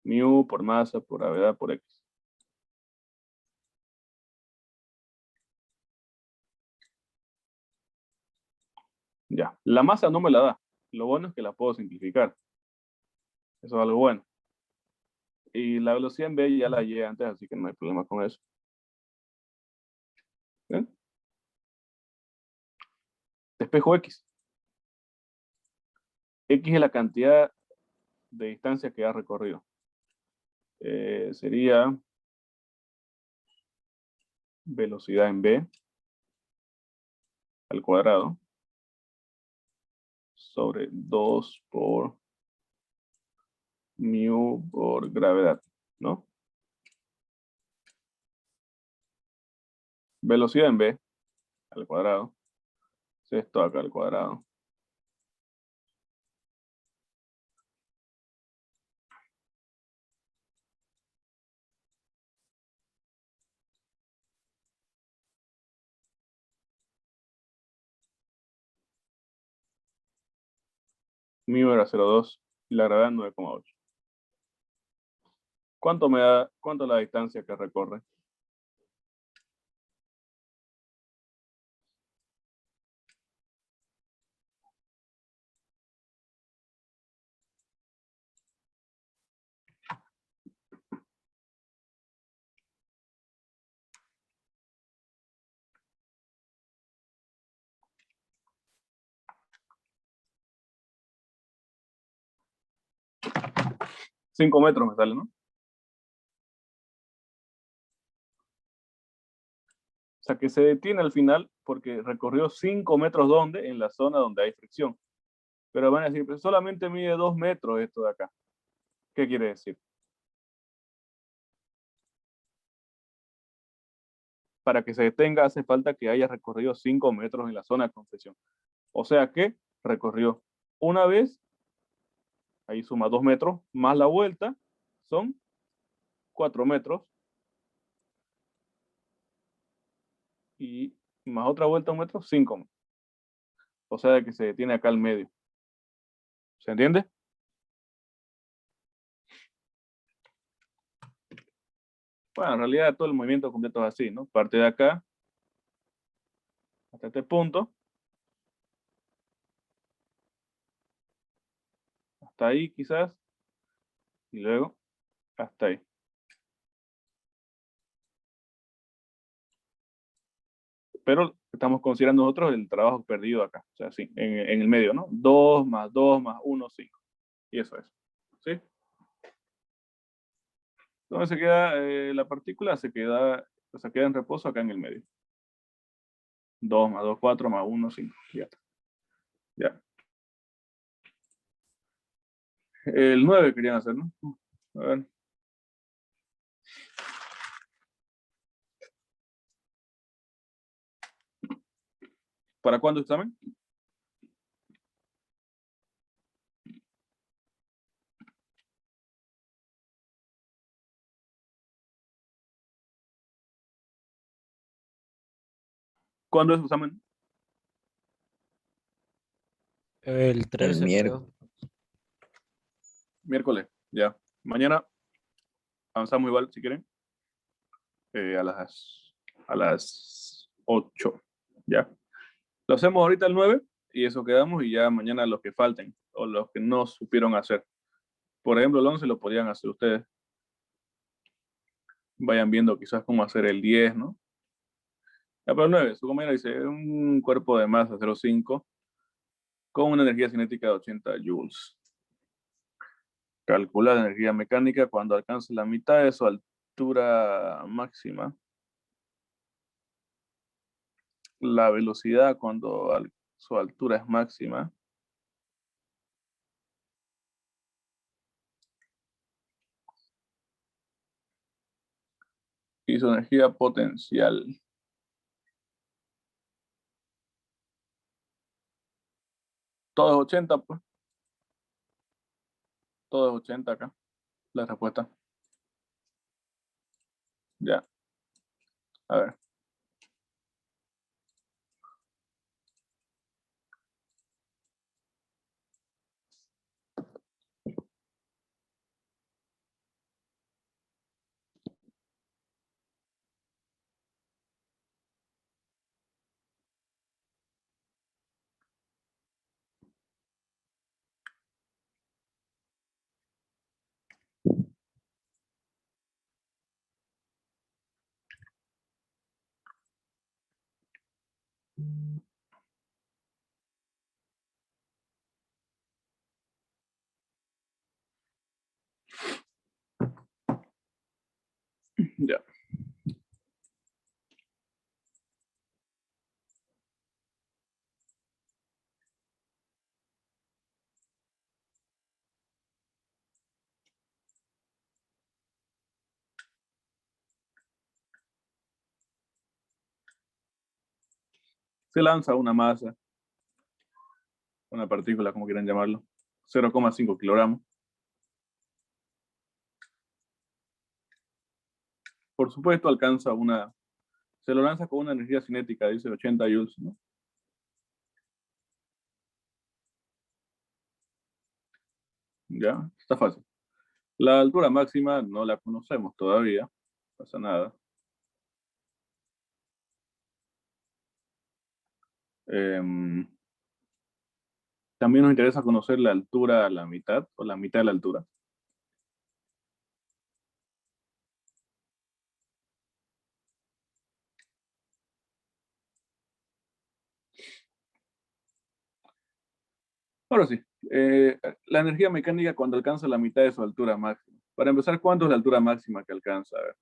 Mu por masa, por gravedad, por X. Ya. La masa no me la da. Lo bueno es que la puedo simplificar. Eso es algo bueno. Y la velocidad en B ya la hallé antes, así que no hay problema con eso. ¿Bien? Espejo X. X es la cantidad de distancia que ha recorrido. Sería velocidad en B al cuadrado sobre 2 por mu por gravedad, ¿no? Velocidad en B al cuadrado. Es esto acá al cuadrado. Mu era 0,2 y la gravedad 9,8. ¿Cuánto me da? ¿Cuánto es la distancia que recorre? Cinco metros me sale, ¿no? O sea que se detiene al final porque recorrió 5 metros donde, en la zona donde hay fricción. Pero van a decir, pues solamente mide 2 metros esto de acá. ¿Qué quiere decir? Para que se detenga hace falta que haya recorrido 5 metros en la zona de compresión. O sea que recorrió una vez, ahí suma 2 metros, más la vuelta, son 4 metros. Y más otra vuelta 1 metro, 5 metros. O sea que se detiene acá al medio. ¿Se entiende? Bueno, en realidad todo el movimiento completo es así, ¿no? Parte de acá hasta este punto, hasta ahí quizás, y luego hasta ahí. Pero estamos considerando nosotros el trabajo perdido acá, o sea, sí, en el medio, ¿no? 2 más 2 más 1, 5. Y eso es. ¿Sí? Entonces se queda, la partícula se queda, o sea, queda en reposo acá en el medio. 2 más 2, 4 más 1, 5. Ya está. Ya. El 9 querían hacer, ¿no? A ver. ¿Para cuándo examen? ¿Cuándo es su examen? El El 13, miércoles. creo. Miércoles, ya. Mañana avanzamos igual, si quieren. A las 8, ya. Lo hacemos ahorita el 9 y eso quedamos y ya mañana los que falten o los que no supieron hacer. Por ejemplo, el 11 lo podrían hacer ustedes. Vayan viendo quizás cómo hacer el 10, ¿no? Ya, pero el 9, su compañero dice, un cuerpo de masa 0,5 con una energía cinética de 80 joules. Calcula la energía mecánica cuando alcance la mitad de su altura máxima. La velocidad cuando su altura es máxima. Y su energía potencial. Todo es 80, pues. Todo es 80 acá. La respuesta. Ya. A ver. Ya. Se lanza una masa, una partícula, como quieran llamarlo, 0,5 kilogramos. Por supuesto, se lo lanza con una energía cinética, dice 80 joules, ¿no? Ya, está fácil. La altura máxima no la conocemos todavía, no pasa nada. También nos interesa conocer la altura a la mitad o la mitad de la altura. Ahora sí, la energía mecánica cuando alcanza la mitad de su altura máxima. Para empezar, ¿cuánto es la altura máxima que alcanza? A ver.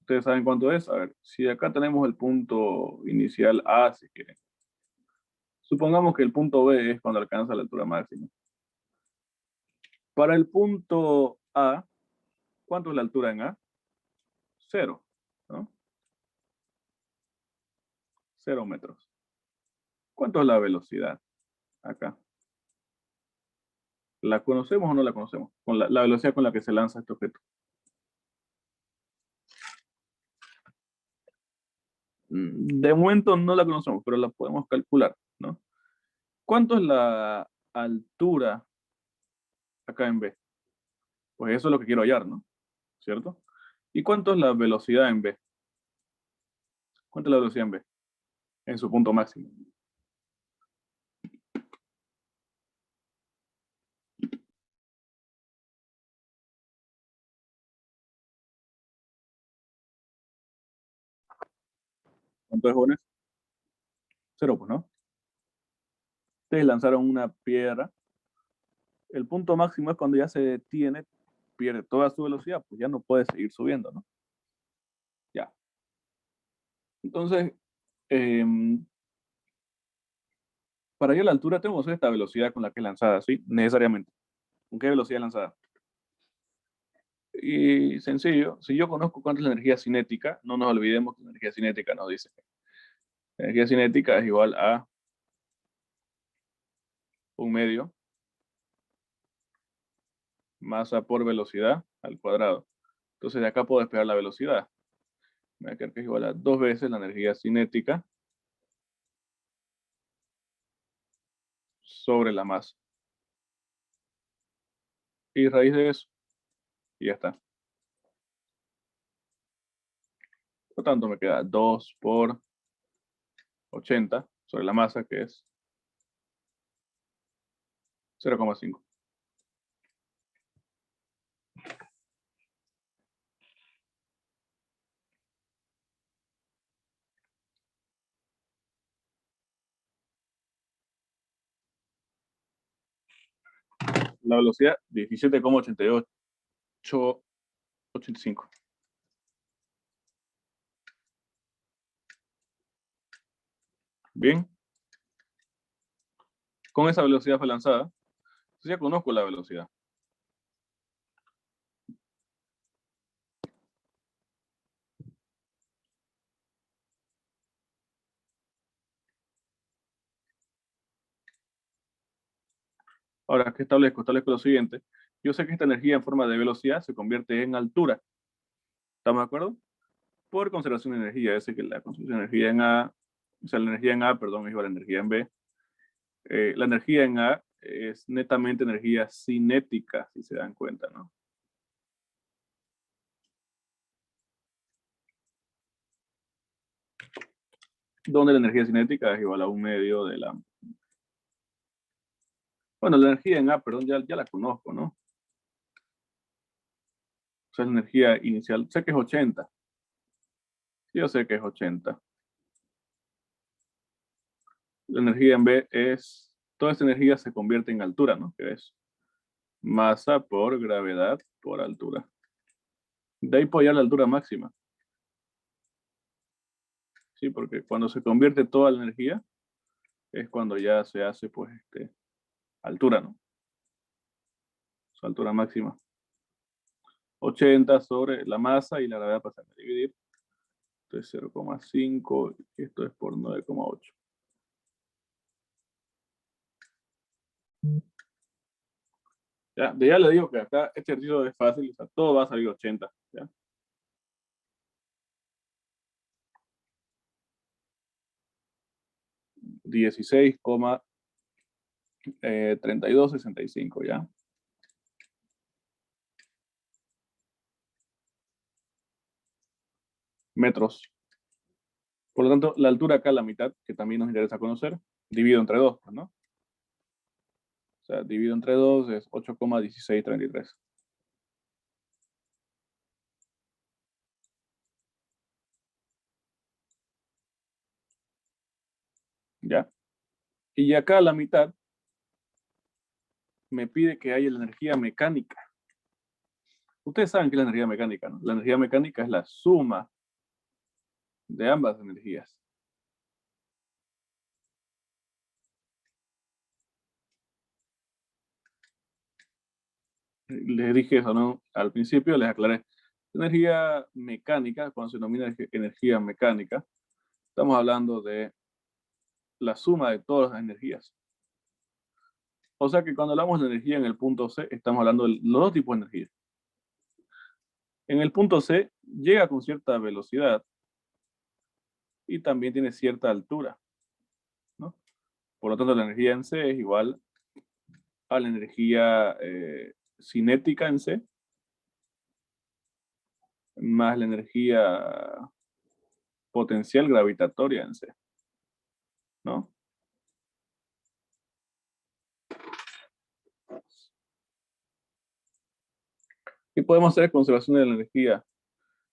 ¿Ustedes saben cuánto es? A ver, si acá tenemos el punto inicial A, si quieren. Supongamos que el punto B es cuando alcanza la altura máxima. Para el punto A, ¿cuánto es la altura en A? 0, ¿no? 0 metros. ¿Cuánto es la velocidad acá? ¿La conocemos o no la conocemos? Con la velocidad con la que se lanza este objeto. De momento no la conocemos, pero la podemos calcular, ¿no? ¿Cuánto es la altura acá en B? Pues eso es lo que quiero hallar, ¿no? ¿Cierto? ¿Y cuánto es la velocidad en B? ¿Cuánto es la velocidad en B? En su punto máximo. ¿Cuánto es, jóvenes? 0, pues, ¿no? Ustedes lanzaron una piedra. El punto máximo es cuando ya se detiene, pierde toda su velocidad, pues ya no puede seguir subiendo, ¿no? Ya. Entonces, para ir a la altura tenemos esta velocidad con la que es lanzada, ¿sí? Necesariamente. ¿Con qué velocidad es lanzada? Y sencillo, si yo conozco cuánto es la energía cinética, no nos olvidemos que la energía cinética nos dice. La energía cinética es igual a 1/2 masa por velocidad al cuadrado. Entonces de acá puedo despegar la velocidad. Me va a quedar que es igual a 2 veces la energía cinética sobre la masa. Y raíz de eso, y ya está. Por tanto, me queda 2 por 80 sobre la masa, que es 0,5. La velocidad, 17,8885. Bien. Con esa velocidad fue lanzada. Entonces ya conozco la velocidad. Ahora, ¿qué establezco? Establezco lo siguiente. Yo sé que esta energía en forma de velocidad se convierte en altura. ¿Estamos de acuerdo? Por conservación de energía. Es decir, que la conservación de energía en A, o sea, la energía en A, perdón, es igual a la energía en B. La energía en A es netamente energía cinética, si se dan cuenta, ¿no? Donde la energía cinética es igual a 1/2 de la... Bueno, la energía en A, perdón, ya la conozco, ¿no? O sea, la energía inicial, sé que es 80. Yo sé que es 80. La energía en B es, toda esta energía se convierte en altura, ¿no? Que es masa por gravedad por altura. De ahí puedo hallar la altura máxima. Sí, porque cuando se convierte toda la energía es cuando ya se hace, pues, altura, ¿no? Su altura máxima. 80 sobre la masa y la gravedad pasa a dividir. Esto es 0,5 y esto es por 9,8. Ya le digo que acá este ejercicio es fácil, o sea, todo va a salir 80. ¿Ya? $16,3265, ¿ya? Metros. Por lo tanto, la altura acá, la mitad, que también nos interesa conocer, divido entre 2, pues, ¿no? O sea, divido entre 2 es 8,1633. ¿Ya? Y acá la mitad me pide que haya la energía mecánica. Ustedes saben que es la energía mecánica, ¿no? La energía mecánica es la suma de ambas energías. Les dije eso, ¿no? Al principio les aclaré. Energía mecánica, cuando se denomina energía mecánica, estamos hablando de la suma de todas las energías. O sea que cuando hablamos de energía en el punto C, estamos hablando de los dos tipos de energía. En el punto C llega con cierta velocidad y también tiene cierta altura, ¿no? Por lo tanto, la energía en C es igual a la energía cinética en C más la energía potencial gravitatoria en C, ¿no? Y podemos hacer conservación de la energía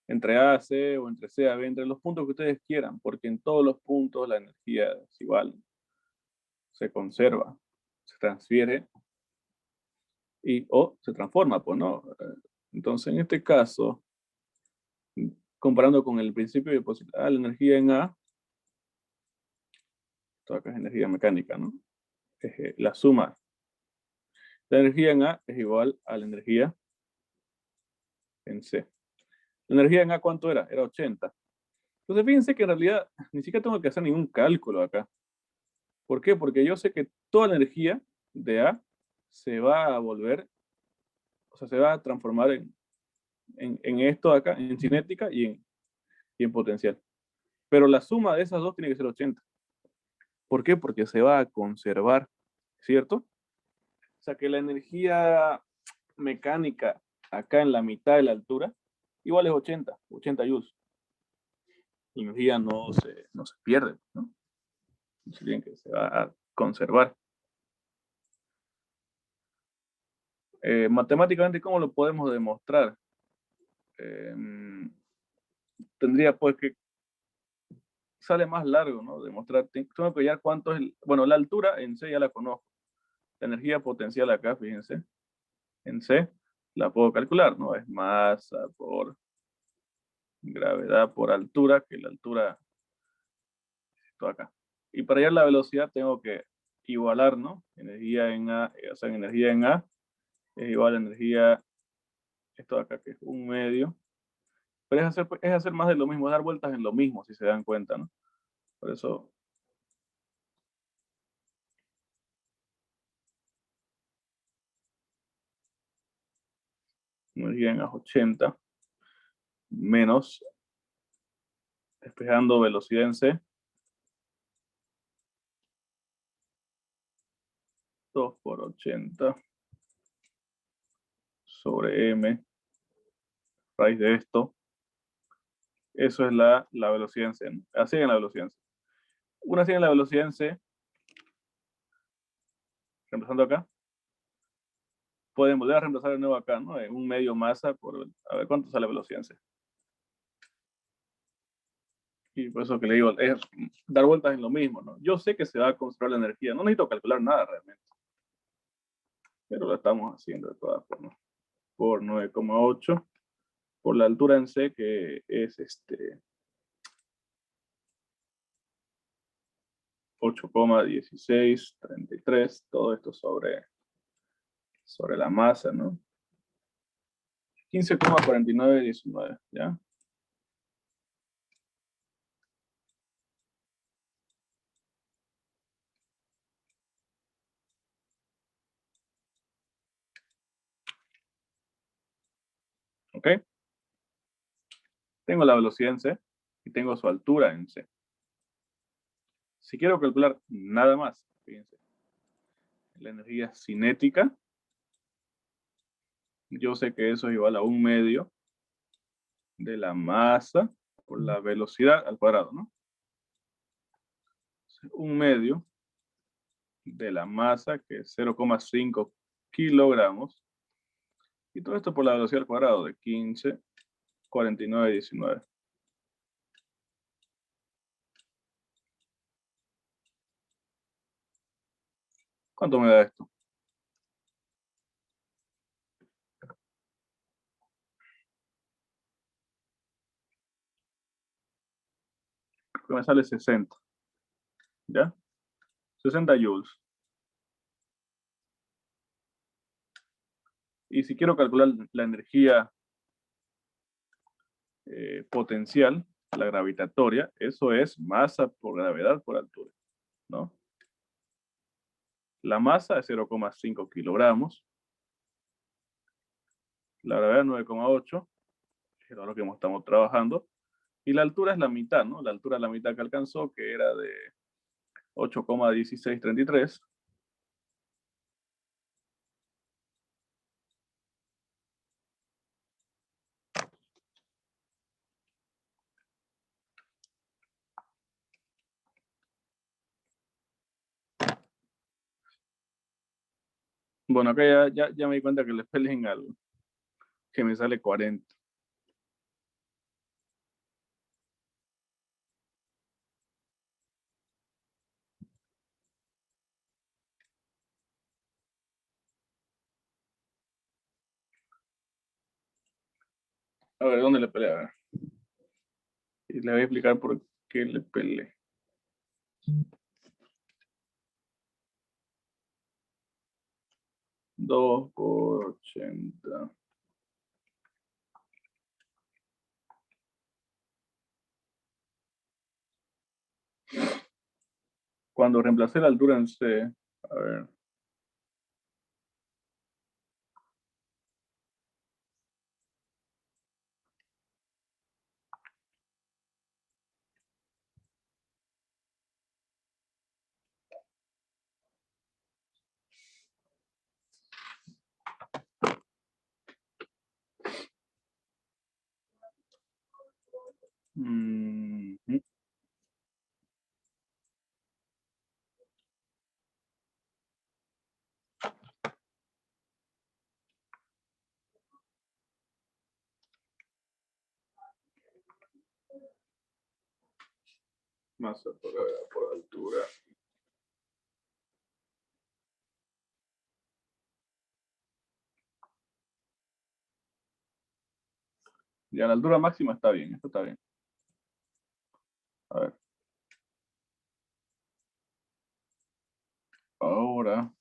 entre A a C o entre C a B, entre los puntos que ustedes quieran, porque en todos los puntos la energía es igual, se conserva, se transfiere o se transforma, pues, ¿no? Entonces, en este caso, comparando con el principio de posibilidad, la energía en A, esto acá es energía mecánica, ¿no? Es la suma. La energía en A es igual a la energía en C. La energía en A, ¿cuánto era? Era 80. Entonces, fíjense que en realidad ni siquiera tengo que hacer ningún cálculo acá. ¿Por qué? Porque yo sé que toda la energía de A se va a volver, o sea, se va a transformar en esto acá, en cinética y en potencial. Pero la suma de esas dos tiene que ser 80. ¿Por qué? Porque se va a conservar, ¿cierto? O sea que la energía mecánica acá en la mitad de la altura igual es 80 joules. La energía no se pierde, ¿no? Bien que se va a conservar. Matemáticamente, ¿cómo lo podemos demostrar? Tendría pues que sale más largo, ¿no? Demostrar, tengo que hallar cuánto es, bueno, la altura en C ya la conozco. La energía potencial acá, fíjense, en C la puedo calcular, ¿no? Es masa por gravedad por altura, que la altura esto acá. Y para hallar la velocidad tengo que igualar, ¿no? Energía en A, o sea, energía en A es igual a energía, esto de acá que es 1/2. Pero es hacer más de lo mismo, dar vueltas en lo mismo, si se dan cuenta, ¿no? Por eso energía en A 80 menos, despejando velocidad en C, 2 por 80 sobre M, raíz de esto. Eso es la velocidad en C, ¿no? Así en la velocidad en C. Una así en la velocidad en C, reemplazando acá, pueden volver a reemplazar de nuevo acá, ¿no? En 1/2 masa por, a ver cuánto sale la velocidad en C. Y por eso que le digo, es dar vueltas en lo mismo, ¿no? Yo sé que se va a construir la energía, no necesito calcular nada realmente, pero lo estamos haciendo de todas formas. Por 9,8, por la altura en C, que es 8,1633, todo esto sobre la masa, ¿no? 15,4919, ¿ya? ¿Ok? Tengo la velocidad en C y tengo su altura en C. Si quiero calcular nada más, fíjense, la energía cinética, yo sé que eso es igual a 1/2 de la masa por la velocidad al cuadrado, ¿no? 1/2 de la masa, que es 0,5 kilogramos, y todo esto por la velocidad al cuadrado de 15,4919. ¿Cuánto me da esto? Creo que me sale 60, ¿ya? 60 joules. Y si quiero calcular la energía potencial, la gravitatoria, eso es masa por gravedad por altura, ¿no? La masa es 0,5 kilogramos, la gravedad es 9,8, que es lo que estamos trabajando, y la altura es la mitad, ¿no? La altura es la mitad que alcanzó, que era de 8,1633. Bueno, acá ya me di cuenta que le pelen algo, que me sale 40. A ver, ¿dónde le peleé? A ver. Y le voy a explicar por qué le peleé. Dos por 80. Cuando reemplacé la altura en C, a ver. Masa por altura. Ya la altura máxima está bien, esto está bien. A ver. Ahora,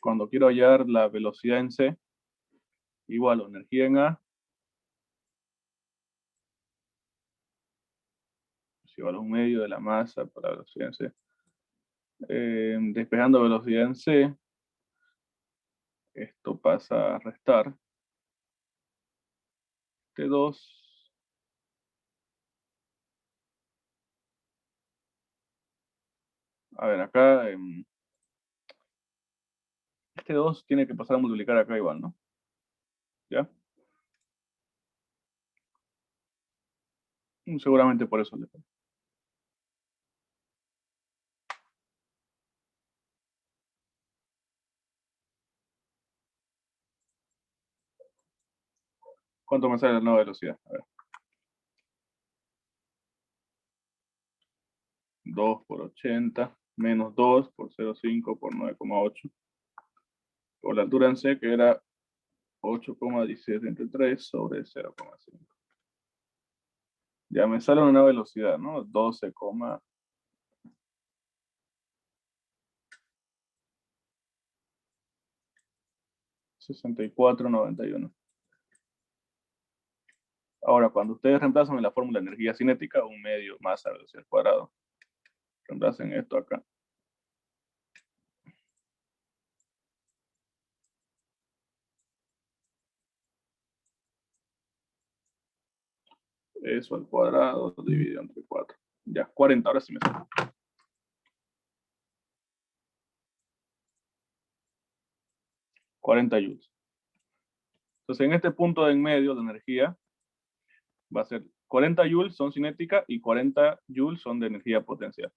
cuando quiero hallar la velocidad en C, igual o energía en A, es igual a 1/2 de la masa por la velocidad en C. Despejando velocidad en C, esto pasa a restar T2. A ver, acá este 2 tiene que pasar a multiplicar acá igual, ¿no? ¿Ya? Seguramente por eso le pasa. ¿Cuánto me sale la nueva velocidad? A ver. 2 por 80, menos 2 por 0,5 por 9,8. Por la altura en C, que era 8,17 sobre 0,5. Ya me sale una velocidad, ¿no? 12,6491. Ahora, cuando ustedes reemplazan en la fórmula de energía cinética, un medio masa velocidad al cuadrado. Reemplacen esto acá. Eso al cuadrado dividido entre 4. Ya, 40, ahora sí me sale. $40 joules. Entonces, en este punto de en medio de energía, va a ser 40 joules son cinética y 40 joules son de energía potencial.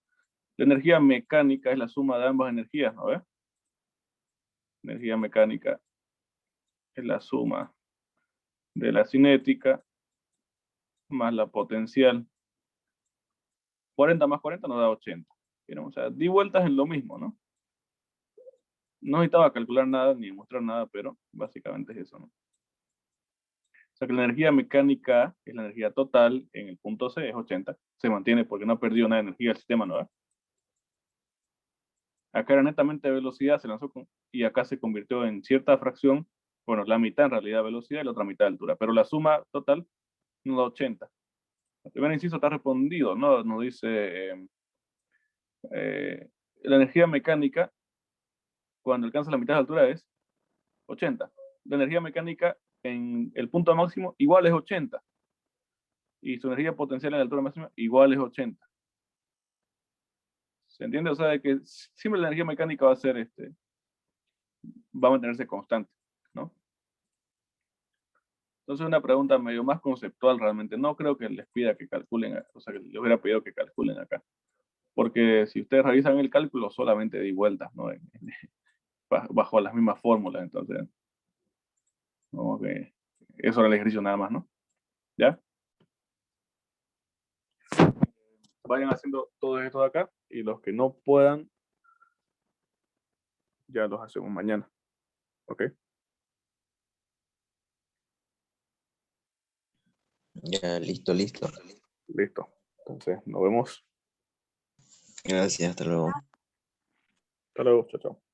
La energía mecánica es la suma de ambas energías, ¿no ves? Energía mecánica es la suma de la cinética más la potencial. 40 más 40 nos da 80. O sea, di vueltas en lo mismo, ¿no? No necesitaba calcular nada ni mostrar nada, pero básicamente es eso, ¿no? O sea que la energía mecánica es la energía total en el punto C, es 80. Se mantiene porque no ha perdido nada de energía el sistema, ¿no? Acá era netamente velocidad, se lanzó y acá se convirtió en cierta fracción, bueno, la mitad en realidad velocidad y la otra mitad de altura, pero la suma total nos da 80. El primer inciso está respondido, ¿no? Nos dice la energía mecánica cuando alcanza la mitad de altura es 80. La energía mecánica en el punto máximo igual es 80. Y su energía potencial en la altura máxima igual es 80. ¿Se entiende? O sea, de que siempre la energía mecánica va a ser, va a mantenerse constante, ¿no? Entonces una pregunta medio más conceptual realmente. No creo que les pida que calculen, o sea, que les hubiera pedido que calculen acá. Porque si ustedes realizan el cálculo, solamente di vueltas, ¿no? Bajo las mismas fórmulas, entonces. Como que eso era el ejercicio nada más, ¿no? ¿Ya? Vayan haciendo todo esto de acá y los que no puedan, ya los hacemos mañana. ¿Ok? Ya, listo, listo. Listo. Entonces, nos vemos. Gracias, hasta luego. Hasta luego. Chao, chao.